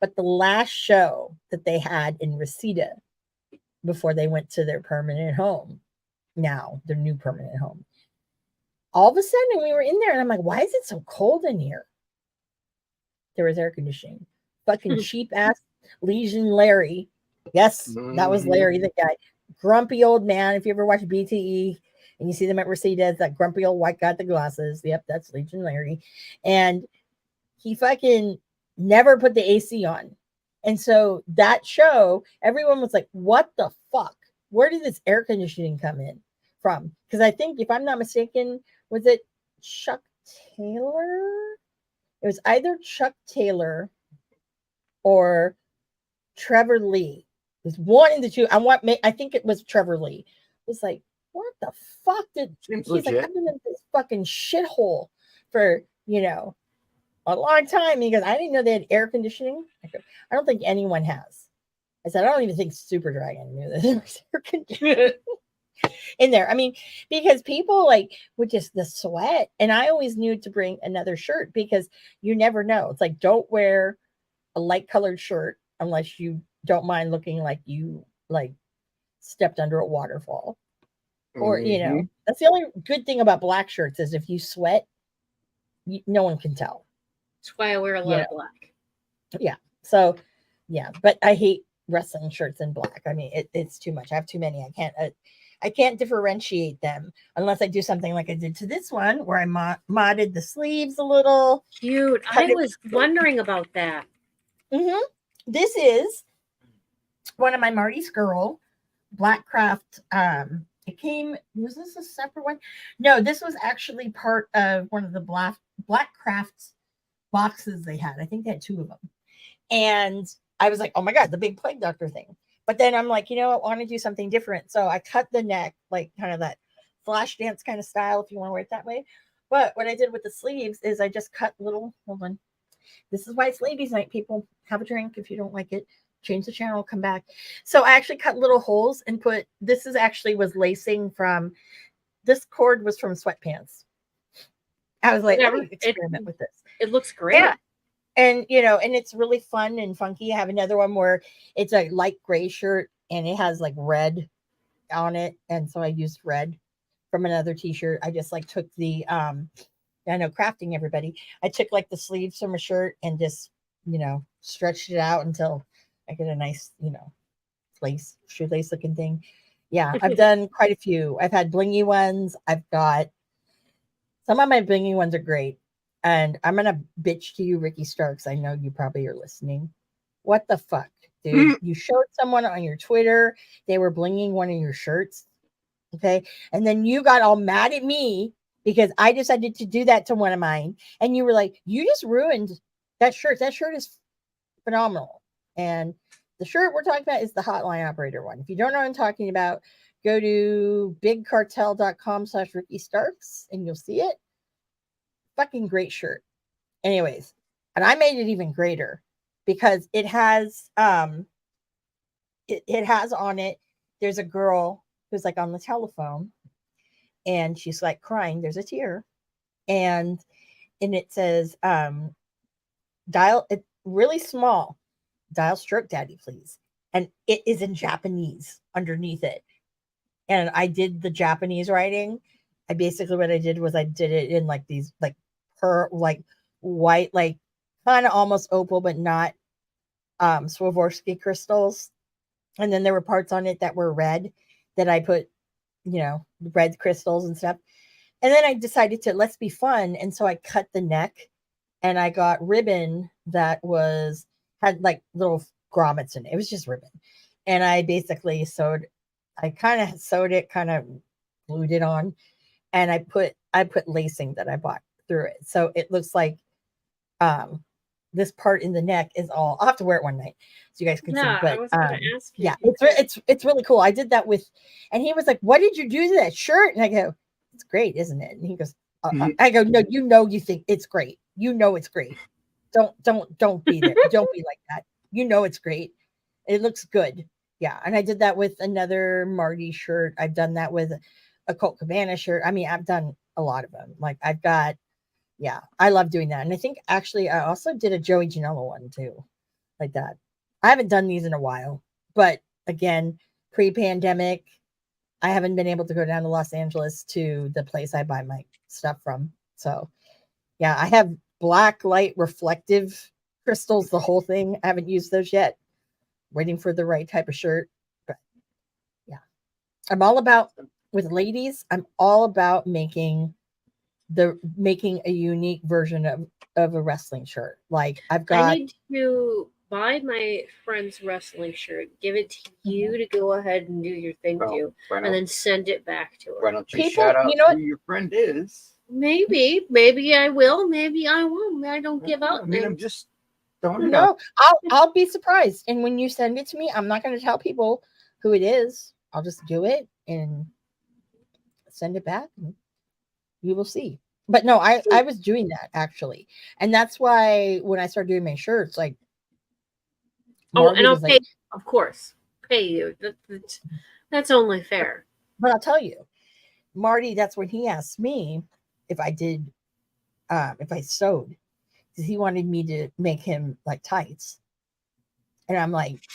But the last show that they had in Reseda before they went to their permanent home, now their new permanent home, all of a sudden we were in there and I'm like, why is it so cold in here? There was air conditioning. Fucking cheap ass Legion Larry. Yes, that was Larry, the guy. Grumpy old man. If you ever watch BTE and you see them at Reseda, it's that grumpy old white guy with the glasses. Yep, that's Legion Larry. And he fucking never put the AC on. And so that show, everyone was like, what the fuck? Where did this air conditioning come in from? Because I think, if I'm not mistaken, was it Chuck Taylor? It was either Chuck Taylor or Trevor Lee. It was one of the two. I think it was Trevor Lee. It was like, what the fuck he's legit. Like, I've been in this fucking shithole for, a long time. He goes, I didn't know they had air conditioning. I don't think anyone has. I said, I don't even think Super Dragon knew that there was air conditioning in there. I mean, because people like would just the sweat. And I always knew to bring another shirt because you never know. It's like, don't wear a light colored shirt unless you don't mind looking like you like stepped under a waterfall. Or, that's the only good thing about black shirts is if you sweat, no one can tell. That's why I wear a lot of black. Yeah. So, yeah. But I hate wrestling shirts in black. I mean, it's too much. I have too many. I can't differentiate them unless I do something like I did to this one where I modded the sleeves a little. Cute. I was wondering about that. This is one of my Marty's Girl Black Craft. Was this a separate one? No, this was actually part of one of the Black Craft boxes they had. I think they had two of them. And I was like, oh my God, the big plague doctor thing. But then I'm like, I want to do something different. So I cut the neck, like kind of that flash dance kind of style, if you want to wear it that way. But what I did with the sleeves is I just cut hold on. This is why it's ladies' night, people. Have a drink. If you don't like it, change the channel, come back. So I actually cut little holes and was lacing from, this cord was from sweatpants. I was like, let me experiment with this. It looks great. Yeah. And, and it's really fun and funky. I have another one where it's a light gray shirt and it has like red on it. And so I used red from another t-shirt. I just like took the, I know crafting everybody. I took like the sleeves from a shirt and just, stretched it out until I get a nice, shoelace looking thing. Yeah. I've done quite a few. I've had blingy ones. I've got some of my blingy ones are great. And I'm going to bitch to you, Ricky Starks. I know you probably are listening. What the fuck, dude? You showed someone on your Twitter, they were blinging one of your shirts. Okay. And then you got all mad at me because I decided to do that to one of mine. And you were like, you just ruined that shirt. That shirt is phenomenal. And the shirt we're talking about is the hotline operator one. If you don't know what I'm talking about, go to bigcartel.com/Ricky Starks and you'll see it. Fucking great shirt. Anyways, and I made it even greater because it has it has on it, there's a girl who's like on the telephone and she's like crying, there's a tear, and it says dial, it's really small, dial stroke daddy please, and it is in Japanese underneath it. And I did the Japanese writing. What I did was I did it in like these like white, like kind of almost opal, but not Swarovski crystals. And then there were parts on it that were red that I put, red crystals and stuff. And then I decided to let's be fun. And so I cut the neck and I got ribbon that had like little grommets in it. It was just ribbon. And I basically kind of sewed it, kind of glued it on. And I put lacing that I bought through it. So it looks like this part in the neck is all. I'll have to wear it one night so you guys can see. Yeah, But I was gonna ask you. yeah, it's really cool. I did that with, and he was like, "What did you do to that shirt?" And I go, "It's great, isn't it?" And he goes, I go, "No, you think it's great. You know it's great. Don't be there. Don't be like that. You know it's great. It looks good." Yeah, and I did that with another Marty shirt. I've done that with a Colt Cabana shirt. I mean, I've done a lot of them. Like I've got, yeah, I love doing that. And I think actually I also did a Joey Janela one too, like that. I haven't done these in a while, but again, pre-pandemic, I haven't been able to go down to Los Angeles to the place I buy my stuff from. So yeah, I have black light reflective crystals, the whole thing. I haven't used those yet. Waiting for the right type of shirt. But yeah, I'm all about, with ladies, I'm all about making a unique version of a wrestling shirt. Like I've got, I need to buy my friend's wrestling shirt, give it to you to go ahead and do your thing to, and then send it back to her. Why don't you People, shout out you know who your friend is? Maybe I will, maybe I won't. I don't give out. I mean, I'm just throwing it No, out. I'll be surprised. And when you send it to me, I'm not going to tell people who it is. I'll just do it and send it back. And you will see. But no, I was doing that actually, and that's why when I started doing my shirts, like, Marty, and I'll pay, like, of course, pay you. That's only fair. But I'll tell you, Marty, that's when he asked me if I did, if I sewed, because he wanted me to make him like tights, and I'm like,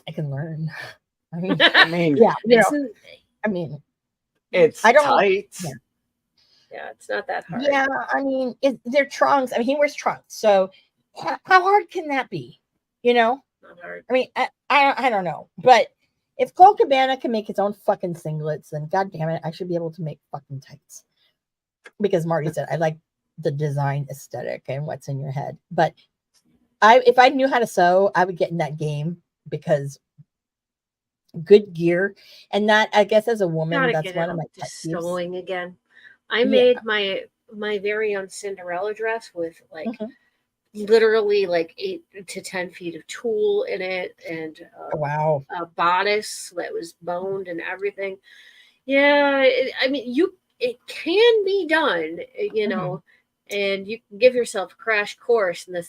I can learn. I mean, yeah, you know, I mean, it's tights. Yeah, it's not that hard. Yeah, I mean, they're trunks. I mean, he wears trunks, so how hard can that be? You know, not hard. I mean, I don't know, but if Colt Cabana can make his own fucking singlets, then God damn it, I should be able to make fucking tights. Because Marty said I like the design aesthetic and what's in your head. But if I knew how to sew, I would get in that game, because good gear, and that, I guess, as a woman, that's one of my pet peeves. Sewing again. I made my very own Cinderella dress with like literally like 8 to 10 feet of tulle in it, and wow, a bodice that was boned and everything. Yeah, I mean, it can be done, you know, and you can give yourself a crash course. And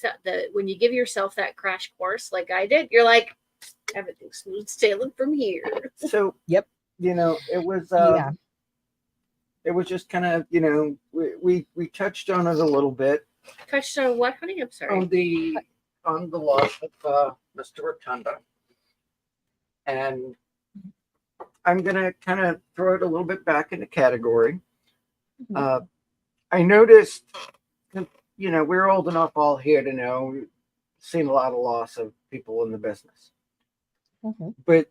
when you give yourself that crash course, like I did, you're like, everything's smooth sailing from here. So, yep, you know, it was it was just kind of, you know, we touched on it a little bit. Touched on what, honey? I'm sorry. On the loss of Mr. Rotunda. And I'm going to kind of throw it a little bit back into category. I noticed, you know, we're old enough all here to know we've seen a lot of loss of people in the business. But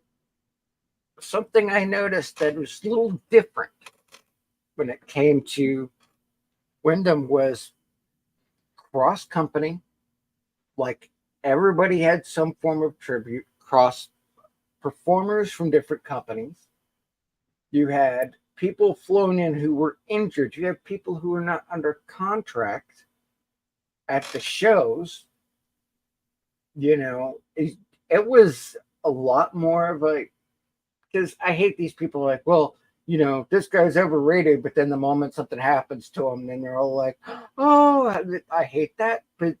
something I noticed that was a little different when it came to Wyndham was cross company. Like everybody had some form of tribute, cross performers from different companies. You had people flown in who were injured. You have people who are not under contract at the shows. You know, it was a lot more of a, because I hate these people like, well, you know, this guy's overrated, but then the moment something happens to him, then they're all like, oh, I hate that. But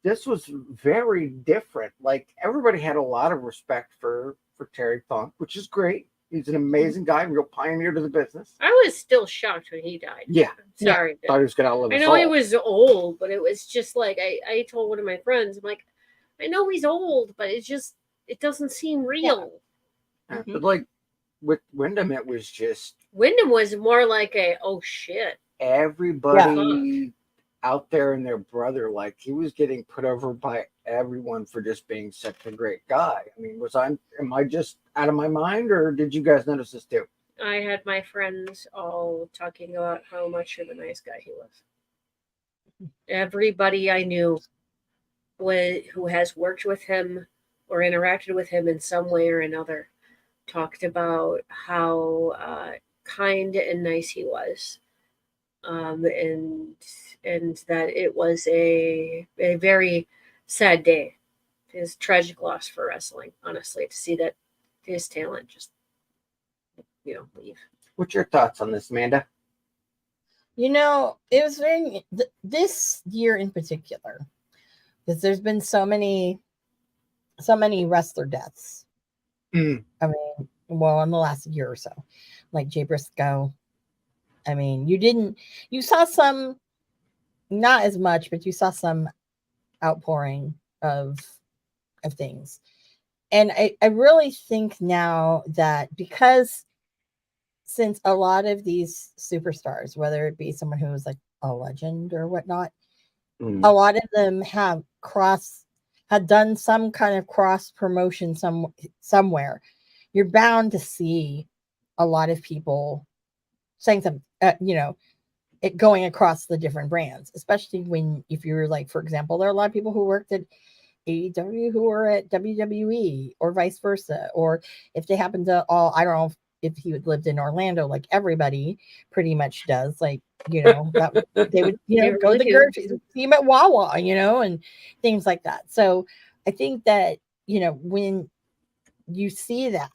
this was very different. Like everybody had a lot of respect for Terry Funk, which is great. He's an amazing guy, real pioneer to the business. I was still shocked when he died. Yeah. Sorry. Thought he was going to outlive us I know all. he was old, but it was just like, I told one of my friends, I'm like, I know he's old, but it doesn't seem real. Yeah. But like with Wyndham, it was just. Wyndham was more like oh shit. Everybody out there and their brother, like he was getting put over by everyone for just being such a great guy. I mean, am I just out of my mind, or did you guys notice this too? I had my friends all talking about how much of a nice guy he was. Everybody I knew who has worked with him or interacted with him in some way or another talked about how kind and nice he was. and that it was a very sad day. His tragic loss for wrestling, honestly, to see that his talent just leave. What's your thoughts on this, Amanda? You know, it was very this year in particular, because there's been so many wrestler deaths. Mm. I mean, well, in the last year or so, like Jay Briscoe. I mean, you saw some, not as much, but you saw some outpouring of things. And I really think now that because since a lot of these superstars, whether it be someone who was like a legend or whatnot, a lot of them have done some kind of cross promotion somewhere. You're bound to see a lot of people saying some, it going across the different brands, especially if you're like, for example, there are a lot of people who worked at AEW who were at WWE or vice versa, or if they happen to all, I don't know if he would lived in Orlando, like everybody pretty much does, like, that they would, go to the groceries, see him at Wawa, and things like that. So I think that, when you see that,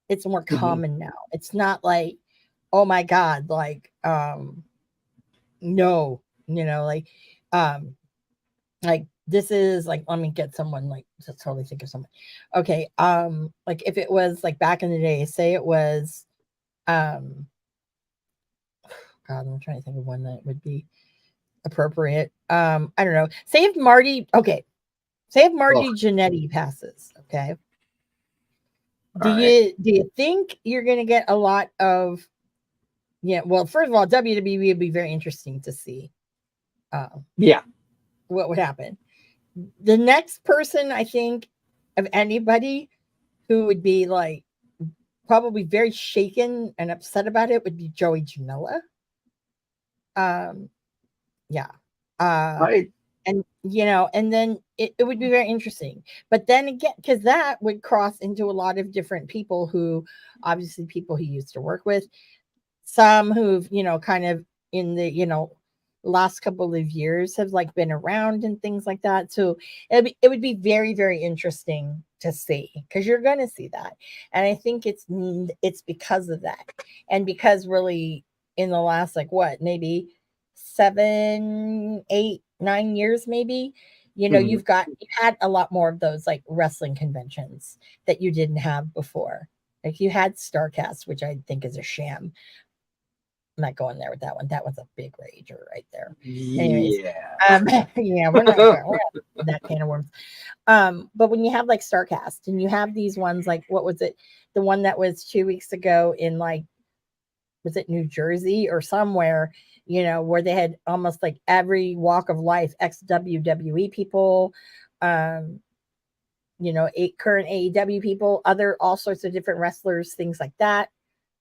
it's more common now. It's not like, oh my God, like, no, like this is like, let me get someone, like, to totally think of someone. Okay. Like if it was like back in the day, say it was, God, I'm trying to think of one that would be appropriate. I don't know. Say if Marty Jannetty passes. Okay. Do you think you're going to get a lot of, well, first of all, WWE would be very interesting to see. What would happen? The next person, I think, of anybody who would be like probably very shaken and upset about it would be Joey Janela. Yeah. And and then it would be very interesting. But then again, because that would cross into a lot of different people who obviously people he used to work with, some who've, kind of in the, last couple of years have like been around and things like that. So it would be very, very interesting to see, because you're going to see that. And I think it's because of that. And because really in the last, like what, maybe 7, 8, 9 years, maybe, you've had a lot more of those like wrestling conventions that you didn't have before. Like you had StarCast, which I think is a sham. I'm not going there with that one. That one's a big rager right there. Anyways, yeah, we're not that can of worms. But when you have like StarCast and you have these ones, like what was it? The one that was 2 weeks ago in like, was it New Jersey or somewhere? Where they had almost like every walk of life, ex WWE people, current AEW people, all sorts of different wrestlers, things like that.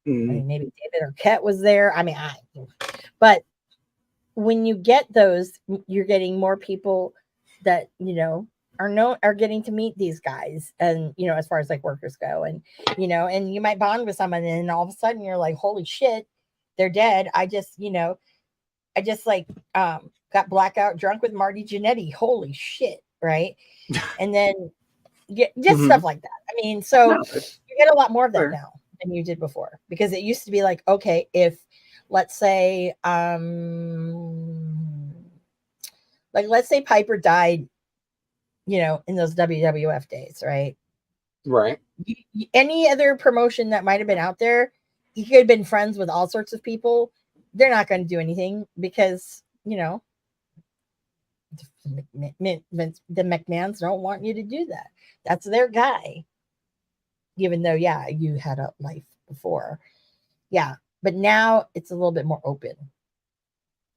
I mean, maybe David Arquette was there. I mean, but when you get those, you're getting more people that, are getting to meet these guys. And, as far as like workers go, and, and you might bond with someone and all of a sudden you're like, holy shit, they're dead. I just like, got blackout drunk with Marty Jannetty. Holy shit. Right. And then just stuff like that. I mean, so you get a lot more of that now than you did before, because it used to be like, okay, if let's say let's say Piper died, in those WWF days, right? Any other promotion that might have been out there, he could have been friends with all sorts of people. They're not going to do anything because the McMahons don't want you to do that. That's their guy. Even though, you had a life before. Yeah. But now it's a little bit more open.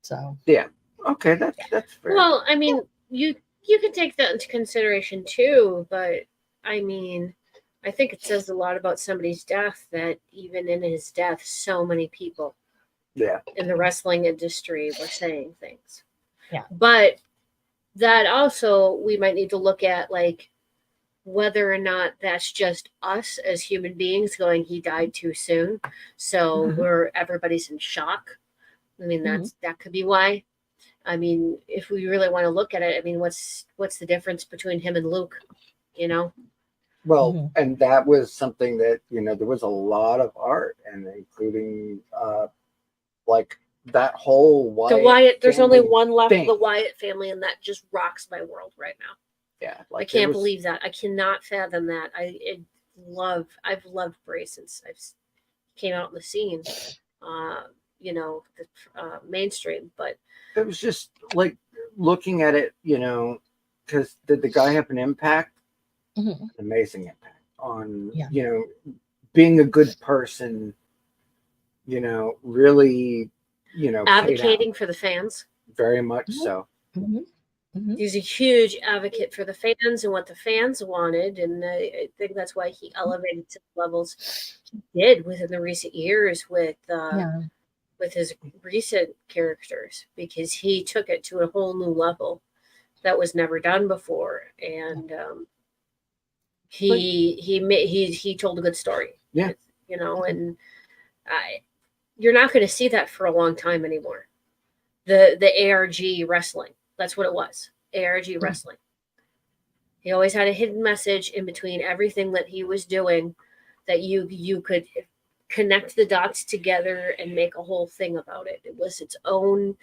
So. Yeah. Okay. That's fair. Well, I mean, you can take that into consideration too, but I mean, I think it says a lot about somebody's death that even in his death, so many people in the wrestling industry were saying things. Yeah. But that also, we might need to look at like whether or not that's just us as human beings going, he died too soon. So everybody's in shock. I mean, that could be why. I mean, if we really want to look at it, I mean, what's the difference between him and Luke? You know? Well, and that was something that, there was a lot of art, and including like that whole Wyatt. There's only family one left thing. of the Wyatt family, and that just rocks my world right now. Yeah, I can't believe that. I cannot fathom that. I've loved Bray since I came out in the scene, the mainstream. But it was just like looking at it, because did the guy have an impact? An amazing impact on, being a good person, really, advocating for the fans. Very much so. He's a huge advocate for the fans and what the fans wanted, and I think that's why he elevated to the levels he did within the recent years with his recent characters, because he took it to a whole new level that was never done before, and he told a good story. Yeah, and you're not going to see that for a long time anymore. The ARG wrestling. That's what it was. ARG wrestling. He always had a hidden message in between everything that he was doing that you could connect the dots together and make a whole thing about it. It was its own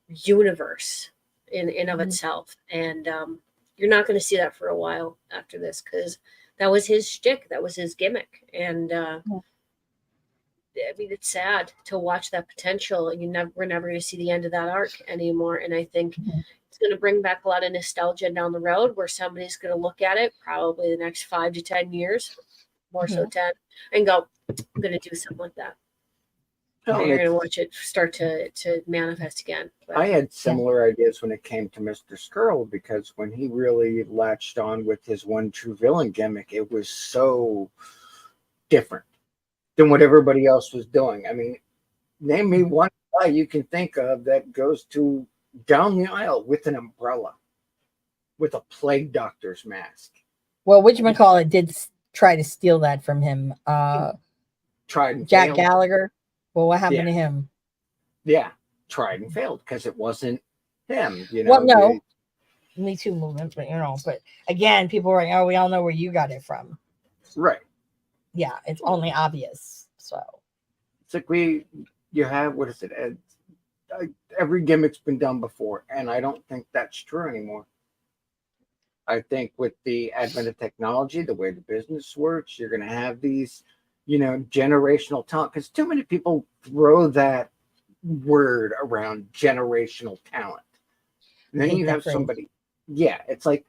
universe in of itself. And you're not going to see that for a while after this, because that was his shtick. That was his gimmick. And I mean, it's sad to watch that potential, and we're never going to see the end of that arc anymore. And I think it's going to bring back a lot of nostalgia down the road, where somebody's going to look at it probably the next 5 to 10 years, more so 10, and go, I'm going to do something like that. And you're going to watch it start to manifest again. But I had similar ideas when it came to Mr. Skrull, because when he really latched on with his one true villain gimmick, it was so different than what everybody else was doing. I mean, name me one guy you can think of that goes down the aisle with an umbrella, with a plague doctor's mask. Well, whatchamacallit did try to steal that from him. Tried and Jack failed. Gallagher. Well, what happened to him? Yeah, tried and failed because it wasn't him. Well, no. Me Too movement, but again, people were like, oh, we all know where you got it from. Right. Yeah, it's only obvious. So it's like you have, what is it? Every gimmick's been done before, and I don't think that's true anymore. I think with the advent of technology, the way the business works, you're going to have these, generational talent, because too many people throw that word around, generational talent. And then you have somebody, it's like,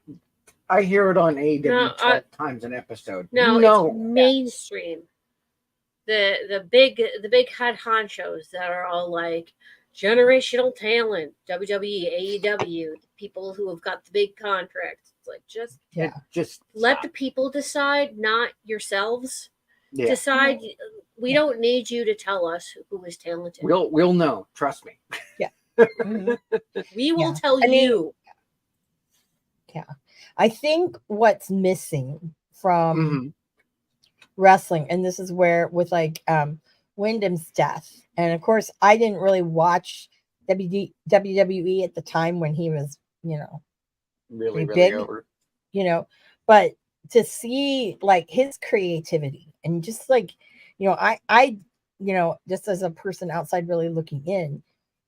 I hear it on AEW 12 times an episode. No, it's mainstream. The big head honchos that are all like generational talent, WWE, AEW, people who have got the big contracts. It's like just let the people decide, not yourselves. Yeah. Decide. We don't need you to tell us who is talented. We'll know. Trust me. Yeah. We will tell you. Yeah. I think what's missing from wrestling, and this is where with like Wyndham's death, and of course I didn't really watch WWE at the time when he was, really big, over. But to see like his creativity and just like, I just as a person outside really looking in,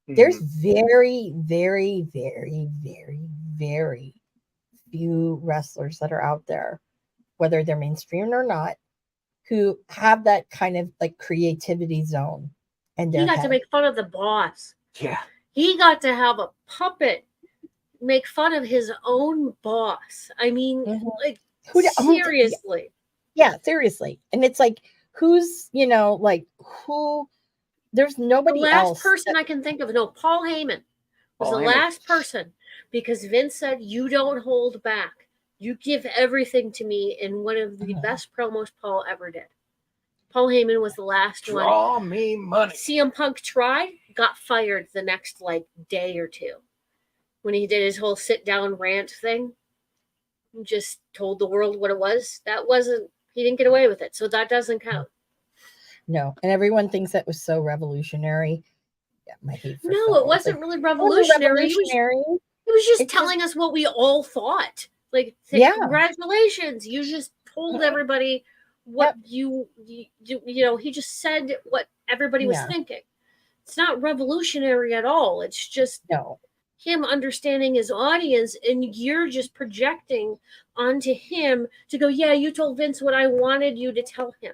there's very, very, very, very, very few wrestlers that are out there, whether they're mainstream or not, who have that kind of like creativity zone. And he got to make fun of the boss. Yeah. He got to have a puppet make fun of his own boss. I mean, like, seriously. Yeah, seriously. And it's like, who's, who, there's nobody else. The last person I can think of, Paul Heyman was the last person, because Vince said, you don't hold back. You give everything to me, in one of the best promos Paul ever did. Paul Heyman was the last one. Draw me money. CM Punk tried, got fired the next day or two. When he did his whole sit down rant thing, just told the world what it was. He didn't get away with it. So that doesn't count. No. And everyone thinks that was so revolutionary. Yeah, my hate for No, Phil. it wasn't really revolutionary. He was just telling us what we all thought. Like, Yeah. Congratulations, you just told everybody what you know. He just said what everybody was thinking. It's not revolutionary at all. It's just him understanding his audience, and you're just projecting onto him to go, yeah, you told Vince what I wanted you to tell him.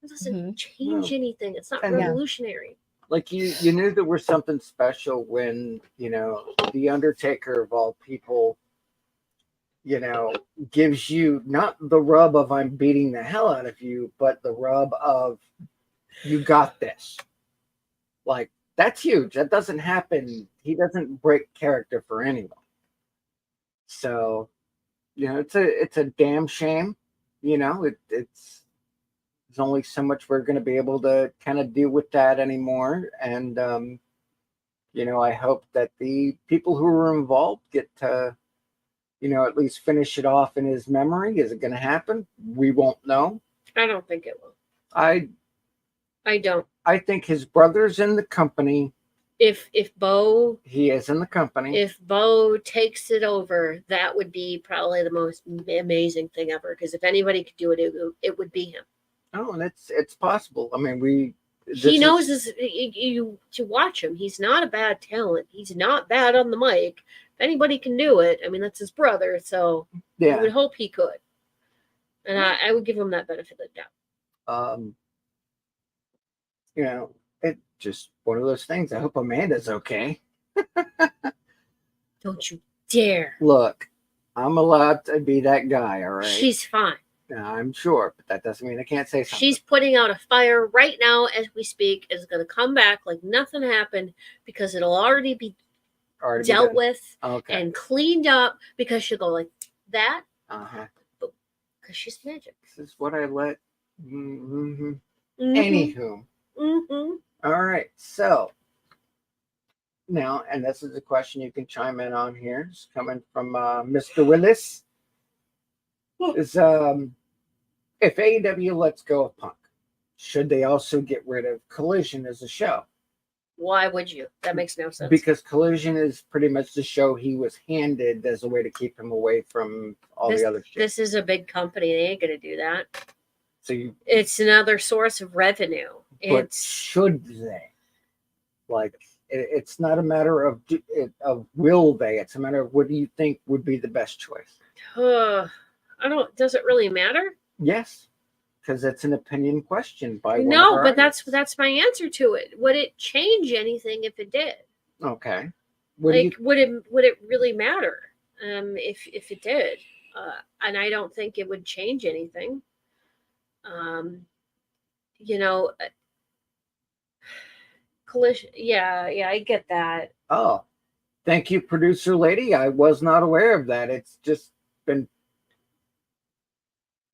It doesn't change anything. It's not revolutionary. Like you knew there was something special when, you know, the Undertaker of all people, you know, gives you not the rub of I'm beating the hell out of you, but the rub of you got this. Like, that's huge. That doesn't happen. He doesn't break character for anyone. So, you know, it's a damn shame. You know, it's there's only so much we're going to be able to kind of deal with that anymore. And, you know, I hope that the people who were involved get to, you know, at least finish it off in his memory. Is it going to happen? We won't know. I don't think it will. I don't. I think his brother's in the company. If Bo, he is in the company. If Bo takes it over, that would be probably the most amazing thing ever. Because if anybody could do it, it would be him. Oh, and it's possible. I mean, he knows this. You to watch him. He's not a bad talent. He's not bad on the mic. If anybody can do it, I mean, that's his brother. So I would hope he could. And I would give him that benefit of the doubt. You know, it's just one of those things. I hope Amanda's okay. Don't you dare. Look, I'm allowed to be that guy, all right? She's fine. I'm sure, but that doesn't mean I can't say something. She's putting out a fire right now as we speak. It's going to come back like nothing happened because it'll already be dealt with and cleaned up because she'll go like that. Because she's magic. This is what I let. Anywho. All right. So now, and this is a question you can chime in on here. It's coming from Mr. Willis. Is if AEW lets go of Punk, should they also get rid of Collision as a show? Why would you? That makes no sense. Because Collision is pretty much the show he was handed as a way to keep him away from all the other shit. This is a big company. They ain't going to do that. So it's another source of revenue. But should they? Like, it's not a matter of will they. It's a matter of what do you think would be the best choice. Does it really matter? Yes, because it's an opinion question by no, but that's my answer to it. Would it change anything if it did? Okay. Would it really matter if it did? And I don't think it would change anything. You know, Collision. Yeah, I get that. Oh, thank you, producer lady. I was not aware of that. It's just been.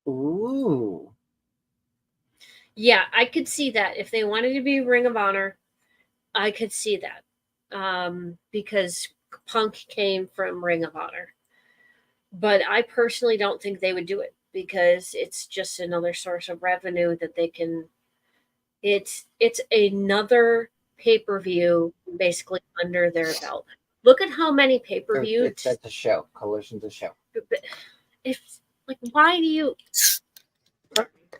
Ooh. Yeah, I could see that. If they wanted to be Ring of Honor, I could see that. Because Punk came from Ring of Honor. But I personally don't think they would do it because it's just another source of revenue that they can. It's another pay-per-view basically under their belt. Look at how many pay-per-views. That's a show. Collision's a show. Why do you?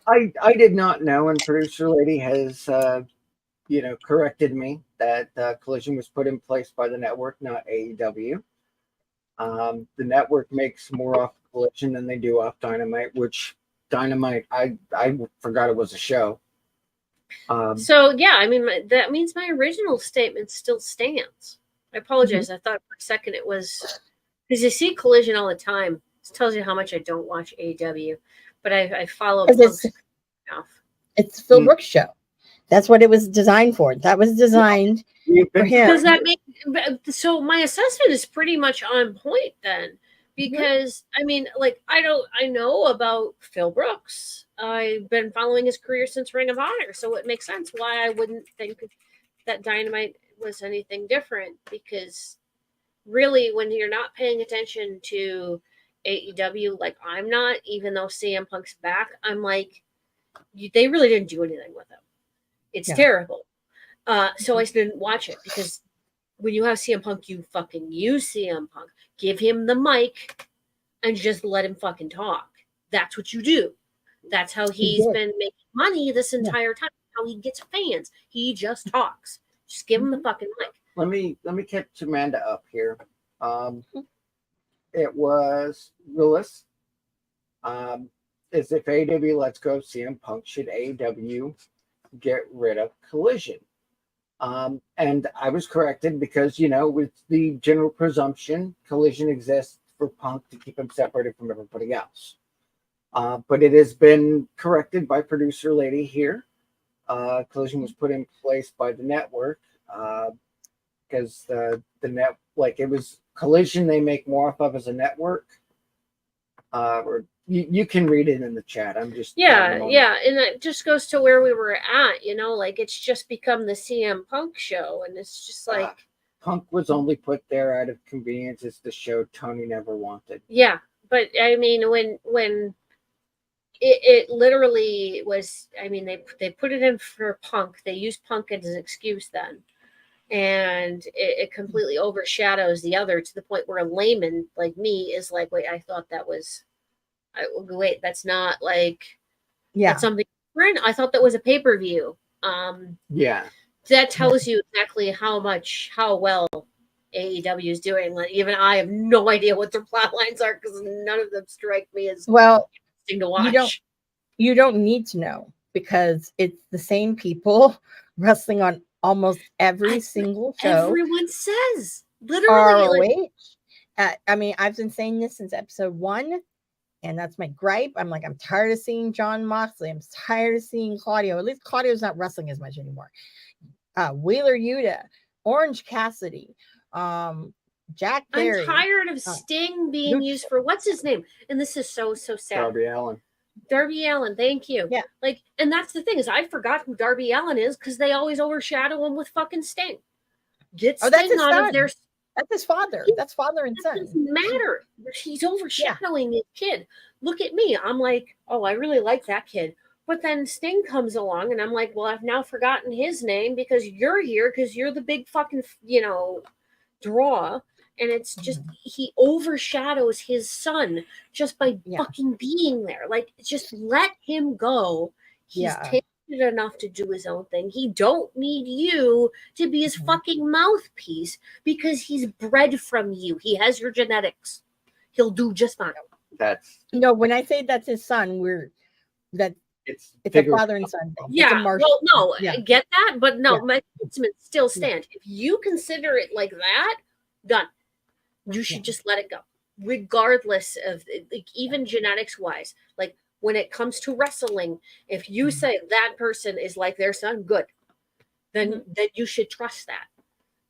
I did not know, and producer lady has corrected me that Collision was put in place by the network, not AEW. The network makes more off Collision than they do off Dynamite, which Dynamite I forgot it was a show. So yeah, I mean that means my original statement still stands. I apologize. I thought for a second it was because you see Collision all the time. This tells you how much I don't watch AEW, but I follow. It's Phil Brooks' show. That's what it was designed for. That was designed for him. Does that make so? My assessment is pretty much on point then, because I mean, like I know about Phil Brooks. I've been following his career since Ring of Honor, so it makes sense why I wouldn't think that Dynamite was anything different. Because really, when you're not paying attention to AEW, like I'm not, even though CM Punk's back, I'm like, they really didn't do anything with him. It's terrible. So I didn't watch it because when you have CM Punk, you fucking use CM Punk. Give him the mic and just let him fucking talk. That's what you do. That's how he's been making money this entire time. How he gets fans. He just talks. Just give him the fucking mic. Let me catch Amanda up here. It was Willis. Is if AEW lets go CM Punk, should AEW get rid of Collision? And I was corrected because, with the general presumption, Collision exists for Punk to keep him separated from everybody else. But it has been corrected by producer lady here. Collision was put in place by the network because the net, like it was Collision they make more of as a network. Or you can read it in the chat. I'm just yeah, and it just goes to where we were at, like it's just become the CM Punk show, and it's just like Punk was only put there out of convenience. It's the show Tony never wanted. Yeah, but I mean, when it literally was, I mean, they put it in for Punk. They used Punk as an excuse then, and it completely overshadows the other to the point where a layman like me is like, wait, I thought that was. Wait, that's not like that's something different. I thought that was a pay-per-view. That tells you exactly how well AEW is doing. Like, even I have no idea what their plot lines are because none of them strike me as interesting to watch. You don't need to know because it's the same people wrestling on almost every single show. Everyone says literally. ROH. I mean, I've been saying this since episode 1. And that's my gripe. I'm tired of seeing John Moxley. I'm tired of seeing Claudio. At least Claudio's not wrestling as much anymore. Wheeler Yuta, Orange Cassidy, Jack Perry. I'm tired of Sting being used for what's his name? And this is so sad. Darby Allin, thank you. Yeah. And that's the thing is I forgot who Darby Allin is because they always overshadow him with fucking Sting. Get Sting out of their. That's his father. That's father and son. It doesn't matter. He's overshadowing his kid. Look at me. I'm like, oh, I really like that kid. But then Sting comes along, and I'm like, well, I've now forgotten his name because you're here because you're the big fucking, draw. And it's just he overshadows his son just by fucking being there. Like, just let him go. He's taken enough to do his own thing. He don't need you to be his fucking mouthpiece because he's bred from you. He has your genetics. He'll do just fine. When I say that's his son, it's a father and son thing. Yeah. Well, no, I get that, but no, my sentiments still stand. If you consider it like that, done. You should just let it go, regardless of even genetics wise. Like, when it comes to wrestling, if you say that person is like their son, good, then you should trust that.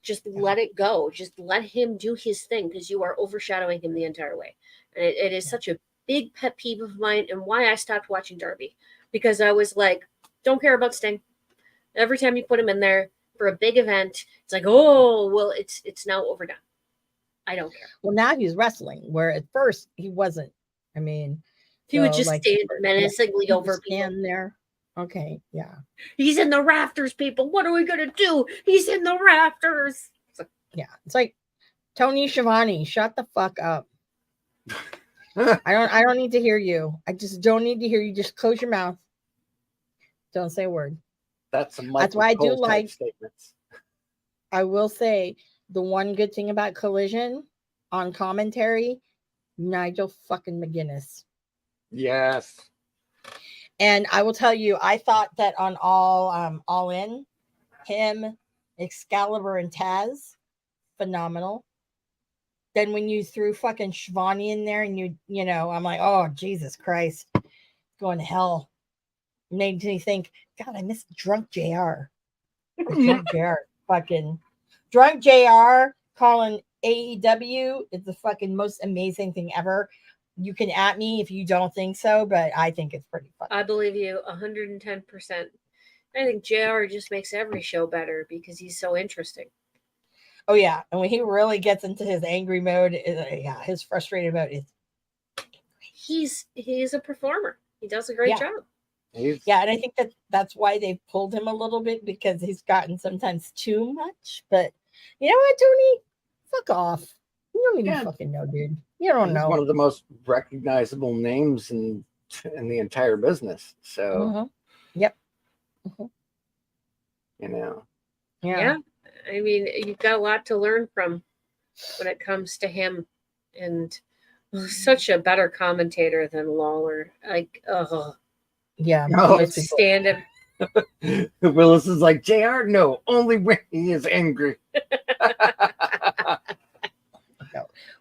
Just let it go. Just let him do his thing because you are overshadowing him the entire way. And it is such a big pet peeve of mine and why I stopped watching Darby. Because I was like, don't care about Sting. Every time you put him in there for a big event, it's like, oh, well, it's now overdone. I don't care. Well, now he's wrestling, where at first he wasn't. I mean... He would just stand menacingly over people. There. Okay, yeah. He's in the rafters, people. What are we gonna do? He's in the rafters. It's like Tony Schiavone, shut the fuck up. I don't need to hear you. I just don't need to hear you. Just close your mouth. Don't say a word. That's why I do like statements. I will say the one good thing about Collision on commentary, Nigel fucking McGuinness. Yes. And I will tell you, I thought that on All In, him, Excalibur, and Taz, phenomenal. Then when you threw fucking Shivani in there and you know, I'm like, oh, Jesus Christ. Going to hell. Made me think, God, I miss Drunk JR. Drunk JR. Fucking Drunk JR calling AEW is the fucking most amazing thing ever. You can at me if you don't think so, but I think it's pretty fun. I believe you 110%. I think JR just makes every show better because he's so interesting. Oh, yeah. And when he really gets into his angry mode, his frustrated mode is... He's a performer. He does a great job. Yeah, and I think that's why they pulled him a little bit, because he's gotten sometimes too much. But you know what, Tony? Fuck off. You don't even fucking know, dude. You don't He's know. one of the most recognizable names in the entire business. So, Yep. you know. Yeah. I mean, you've got a lot to learn from when it comes to him, and such a better commentator than Lawler. Like, Yeah. Oh, can't stand him. Willis is like, JR, no, only when he is angry.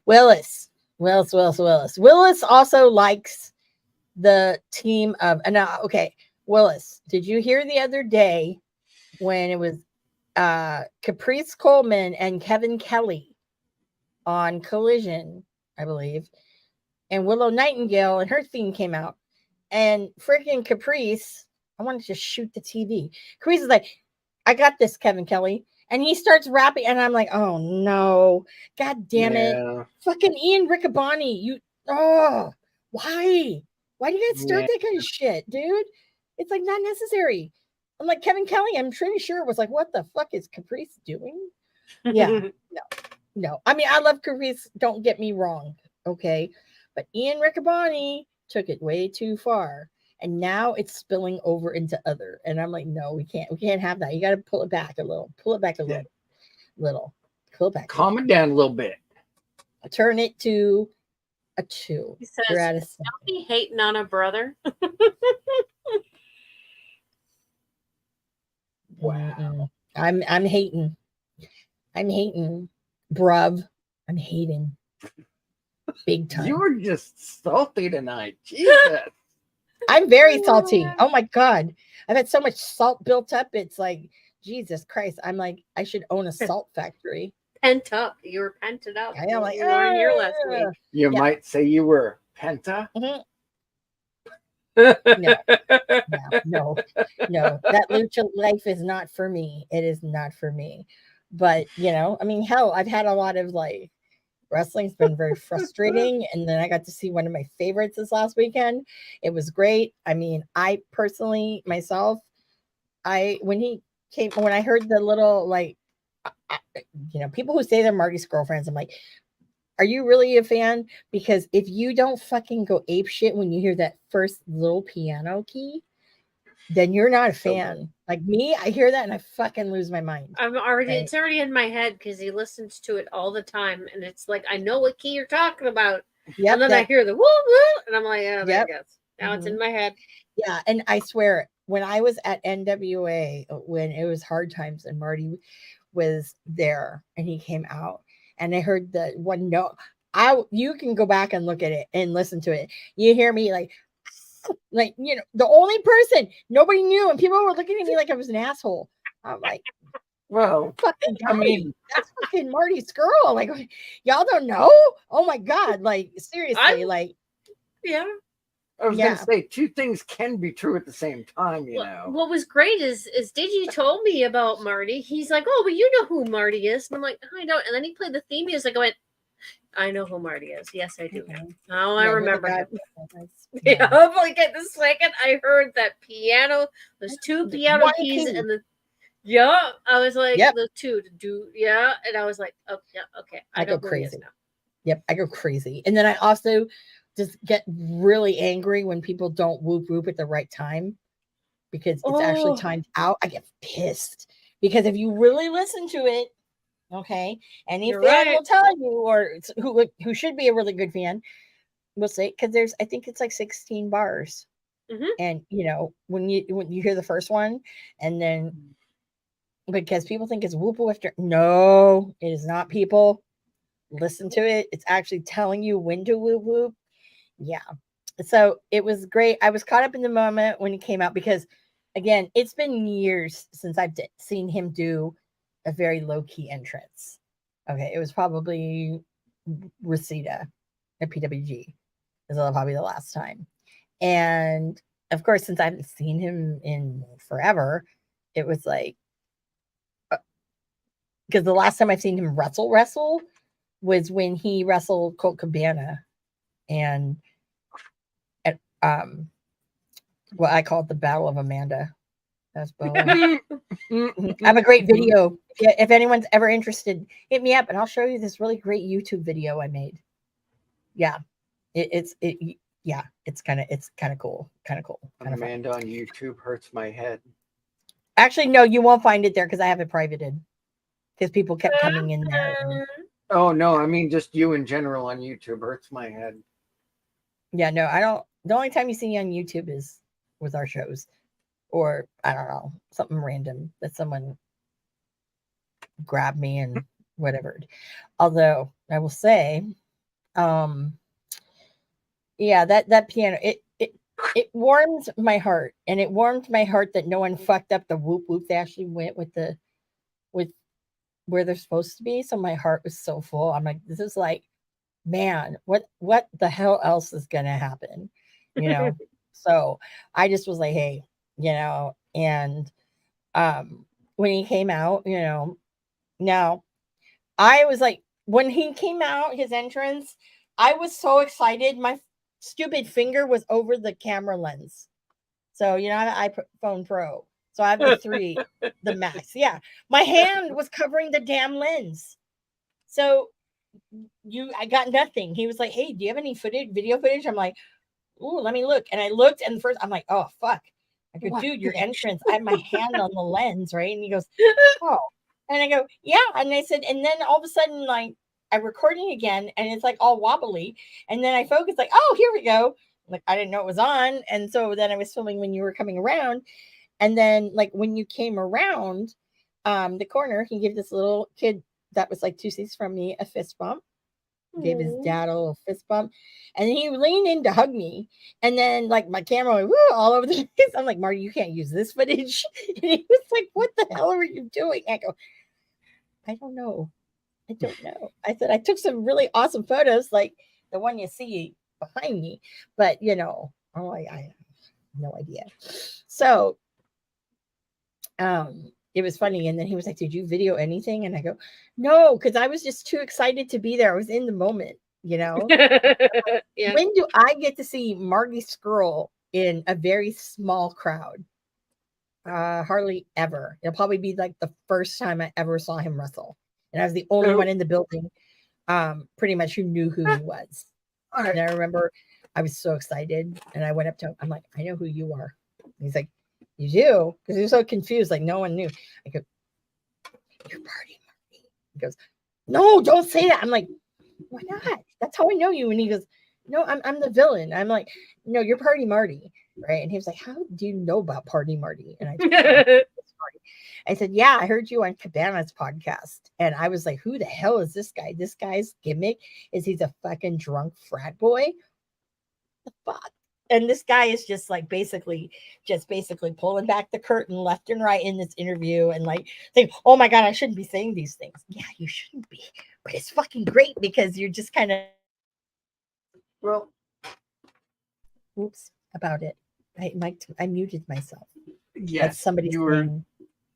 Willis also likes the team of, and okay, Willis, did you hear the other day when it was Caprice Coleman and Kevin Kelly on Collision, I believe, and Willow Nightingale and her theme came out, and freaking Caprice, I wanted to shoot the TV. Caprice is like, I got this, Kevin Kelly. And he starts rapping, and I'm like, oh no, god damn it. Fucking Ian Riccaboni, why? Why do you guys start that kind of shit, dude? It's like not necessary. I'm like, Kevin Kelly, I'm pretty sure was like, what the fuck is Caprice doing? Yeah, no. I mean, I love Caprice, don't get me wrong, okay? But Ian Riccaboni took it way too far. And now it's spilling over into other. And I'm like, no, we can't have that. You got to pull it back a little. Pull it back a little. Pull it back. Calm it down a little bit. Turn it to a 2. He says, don't be hating on a brother. Wow. I'm hating. I'm hating. Bruv. I'm hating. Big time. You were just salty tonight. Jesus. I'm very salty. Oh my God. I've had so much salt built up. It's like, Jesus Christ. I'm like, I should own a salt factory. Pent up. You were pented up. I am like, you were here last week. You might say you were penta. No. That lucha life is not for me. It is not for me. But, I mean, hell, I've had a lot of like, wrestling's been very frustrating, and then I got to see one of my favorites this last weekend. It was great. I mean, I personally myself, when I heard the little like, people who say they're Marty's girlfriends, I'm like, are you really a fan? Because if you don't fucking go ape shit when you hear that first little piano key, then you're not a fan. Like me, I hear that and I fucking lose my mind. It's already in my head because he listens to it all the time, and it's like I know what key you're talking about. Yep, and then I hear the woo woo, and I'm like, oh, there it goes. Now it's in my head. Yeah, and I swear, when I was at NWA, when it was Hard Times, and Marty was there, and he came out, and I heard the one note. You can go back and look at it and listen to it. You hear me like the only person nobody knew, and people were looking at me like I was an asshole. I'm like, well, fucking I mean, that's fucking Marty's girl. Like, y'all don't know? Oh my God. Like, seriously, yeah. I was gonna say 2 things can be true at the same time, you know. What was great is Digi told me about Marty. He's like, oh, but you know who Marty is. And I'm like, I don't. And then he played the theme music. I went, I know who Marty is. Yes, I do. Now I remember him. Yeah, like at the second I heard that piano, those 2 piano keys, and I was like, the 2 to do, and I was like, oh yeah, okay, I go crazy now. Yep, I go crazy, and then I also just get really angry when people don't whoop whoop at the right time because it's actually timed out. I get pissed because if you really listen to it. Okay, any fan will tell you, or who should be a really good fan, will say, because I think it's like 16 bars, and when you hear the first one, and then because people think it's whoop after, no, it is not. People listen to it; it's actually telling you when to whoop whoop. Yeah, so it was great. I was caught up in the moment when it came out because, again, it's been years since I've seen him do a very low-key entrance. Okay, it was probably Reseda at PWG. Is probably the last time. And of course, since I haven't seen him in forever, it was like, because the last time I've seen him wrestle was when he wrestled Colt Cabana and Well, I call it the Battle of Amanda. That's Bowen. I have a great video. If anyone's ever interested, hit me up and I'll show you this really great YouTube video I made. Yeah, it's kind of cool, kind of fun. Amanda on YouTube hurts my head. Actually, no, you won't find it there because I have it privated because people kept coming in there. Oh no, I mean just you in general on YouTube hurts my head. Yeah, no, I don't. The only time you see me on YouTube is with our shows, or I don't know, something random that someone grabbed me and whatever. Although I will say, yeah, that piano it warmed my heart, and it warmed my heart that no one fucked up the whoop whoop. They actually went with where they're supposed to be. So my heart was so full. I'm like, this is like, man, what the hell else is gonna happen? You know? So I just was like, hey, and when he came out, now I was like, when he came out, his entrance, I was so excited. My stupid finger was over the camera lens. So, I have an iPhone Pro. So I have the 3, the Max. Yeah. My hand was covering the damn lens. So I got nothing. He was like, hey, do you have any video footage? I'm like, ooh, let me look. And I looked, and first I'm like, oh, fuck. I go, dude, your entrance, I have my hand on the lens, right? And he goes, oh. And I go, yeah. And I said, and then all of a sudden, like, I'm recording again, and it's like all wobbly. And then I focus, like, oh, here we go. Like, I didn't know it was on. And so then I was filming when you were coming around. And then, like, when you came around the corner, he gave this little kid that was like 2 seats from me a fist bump. Gave his dad a little fist bump, and then he leaned in to hug me, and then like my camera went all over the place. I'm like, Marty, you can't use this footage. And he was like, what the hell are you doing? I go, I don't know. I said I took some really awesome photos, like the one you see behind me, but I have no idea. So it was funny. And then he was like, did you video anything? And I go, no, because I was just too excited to be there. I was in the moment, Yeah. When do I get to see Marty Skrull in a very small crowd? Hardly ever. It'll probably be like the first time I ever saw him wrestle. And I was the only one in the building, pretty much who knew who he was. And I remember I was so excited. And I went up to him. I'm like, I know who you are. He's like, you do? Because he was so confused, like no one knew. I go, you're Marty. He goes, no, don't say that. I'm like, why not? That's how I know you. And he goes, no, I'm the villain. I'm like, no, you're Party Marty, right? And he was like, how do you know about Party Marty? And I said, yeah, I heard you on Cabana's podcast. And I was like, who the hell is this guy? This guy's gimmick is he's a fucking drunk frat boy. The fuck? And this guy is just basically pulling back the curtain left and right in this interview and like saying, oh my God, I shouldn't be saying these things. Yeah, you shouldn't be, but it's fucking great because you're just kind of, well, oops, about it. I muted myself. Yes. Somebody's saying,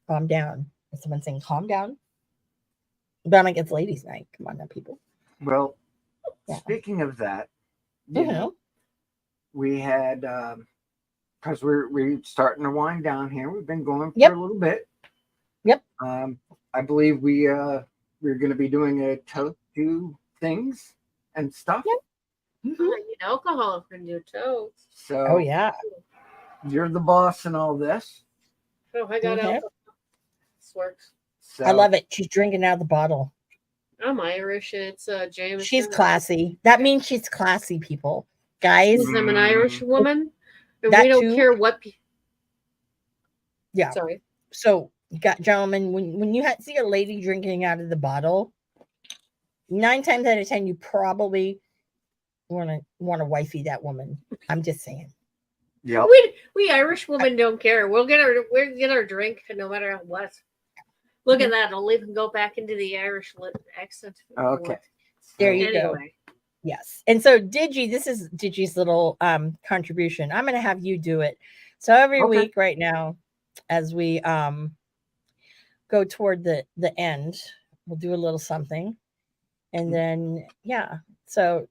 calm down. Is someone saying, calm down? But I'm like, it's ladies' night. Come on now, people. Well, speaking of that, you know, we had because we're starting to wind down here. We've been going for a little bit. Yep. I believe we're going to be doing a toast to things and stuff. Yep. Alcohol if we're going to do toast. So, yeah, you're the boss in all this. Oh, I got alcohol. This works. So, I love it. She's drinking out of the bottle. I'm Irish. It's Jameson. She's classy. That means she's classy, people. Guys, I'm an Irish woman, and we don't care what. Yeah. Sorry. So, gentlemen, when you see a lady drinking out of the bottle, 9 times out of 10, you probably want to wifey that woman. I'm just saying. Yeah. We Irish women don't care. We'll get our drink no matter what. Look at that. I'll even go back into the Irish accent. Okay. There you go. Yes. And so this is Digi's little contribution. I'm going to have you do it. So every week right now, as we go toward the end, we'll do a little something. And then, so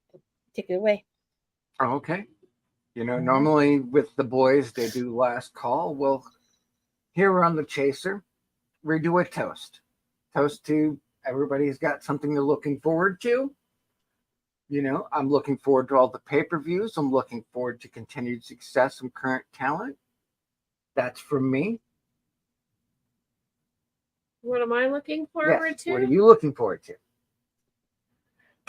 take it away. Okay. You know, normally with the boys, they do last call. Well, here on the Chaser, we do a toast. Toast to everybody's got something they're looking forward to. You know, I'm looking forward to all the pay-per-views. I'm looking forward to continued success from current talent. That's from me. What am I looking forward to? What are you looking forward to?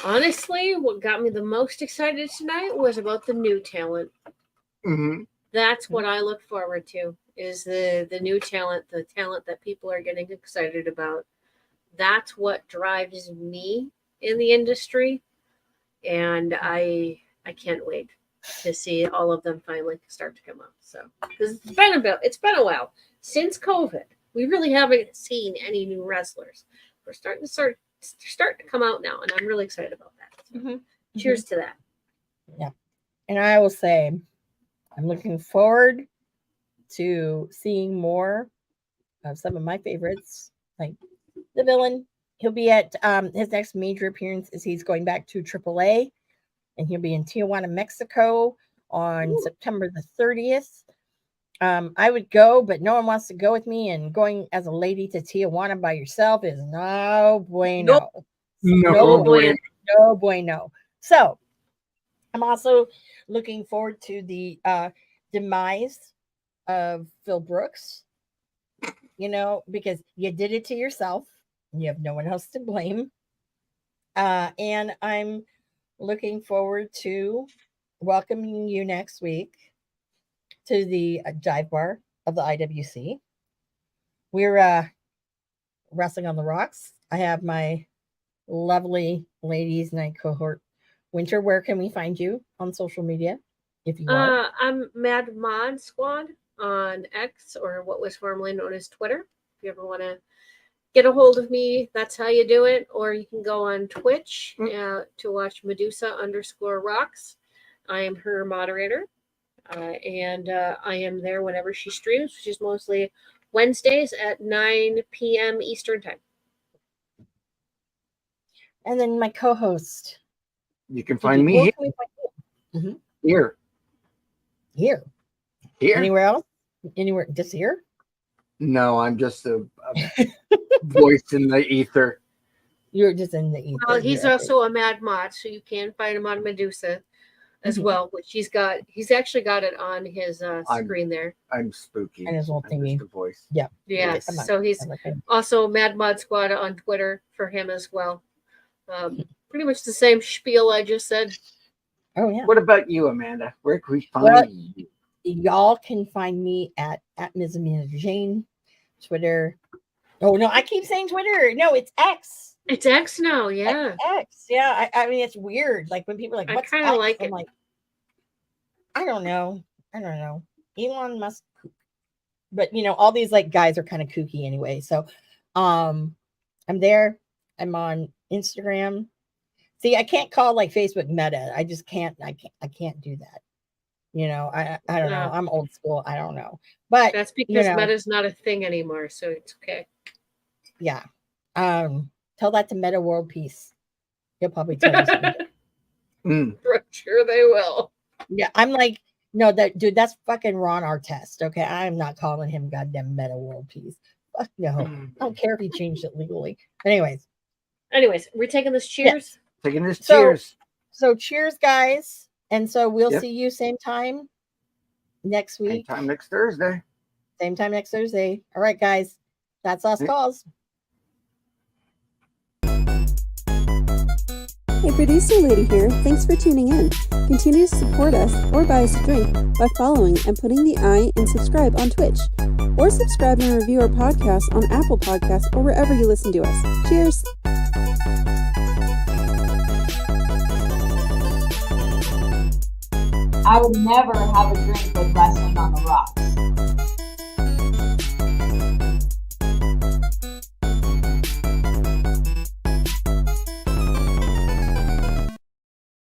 Honestly, what got me the most excited tonight was about the new talent. Mm-hmm. That's what I look forward to, is the new talent, the talent that people are getting excited about. That's what drives me in the industry. And I can't wait to see all of them finally start to come up. So, because it's been a while since COVID. We really haven't seen any new wrestlers. We're starting to come out now, and I'm really excited about that. So, cheers to that. Yeah. And I will say, I'm looking forward to seeing more of some of my favorites, like the Villain. He'll be at his next major appearance is he's going back to AAA, and he'll be in Tijuana, Mexico on September the 30th. I would go, but no one wants to go with me, and going as a lady to Tijuana by yourself is no bueno. No bueno. So I'm also looking forward to the demise of Phil Brooks, you know, because you did it to yourself. You have no one else to blame. And I'm looking forward to welcoming you next week to the dive bar of the IWC. We're wrestling on the rocks. I have my lovely ladies night cohort. Winter, where can we find you on social media if you want? I'm Mad Mod Squad on X, or what was formerly known as Twitter. If you ever want to get a hold of me, that's how you do it. Or you can go on Twitch to watch Medusa_rocks. I am her moderator. And I am there whenever she streams, which is mostly Wednesdays at 9 p.m. Eastern time. And then my co-host. You can find me here. Here. Anywhere else? Anywhere? Just here? No, I'm just a voice in the ether. You're just in the ether. Well, he's also a Mad Mod, so you can find him on Medusa as well, which he's actually got it on his screen there. I'm spooky. And his little thingy. The voice. Yeah. Yeah. So he's also Mad Mod Squad on Twitter for him as well. Pretty much the same spiel I just said. Oh yeah. What about you, Amanda? Where can we find you? Y'all can find me at Ms. Amanda Jane, Twitter. Oh no, I keep saying Twitter. No, it's X. It's X now, yeah. X. Yeah. I mean, it's weird. Like when people are like, what's I kind of like I'm it. like, I don't know. Elon Musk. But you know, all these like guys are kind of kooky anyway. So I'm there. I'm on Instagram. See, I can't call like Facebook Meta. I just can't. I can't do that. You know, I don't know. I'm old school. I don't know. But that's because Meta's not a thing anymore, so it's okay. Yeah. Tell that to Meta World Peace. He'll probably tell you something. I'm sure they will. Yeah, I'm like, no, that's fucking Ron Artest. Okay, I'm not calling him goddamn Meta World Peace. Fuck no. I don't care if he changed it legally. Anyways, we're taking this cheers. Yeah. Taking this cheers. So cheers, guys. And so we'll see you same time next week. Same time next Thursday. Same time next Thursday. All right, guys. That's us calls. Hey, producer lady here. Thanks for tuning in. Continue to support us or buy us a drink by following and putting the I in subscribe on Twitch. Or subscribe and review our podcast on Apple Podcasts or wherever you listen to us. Cheers. I would never have a drink with wrestling on the rocks.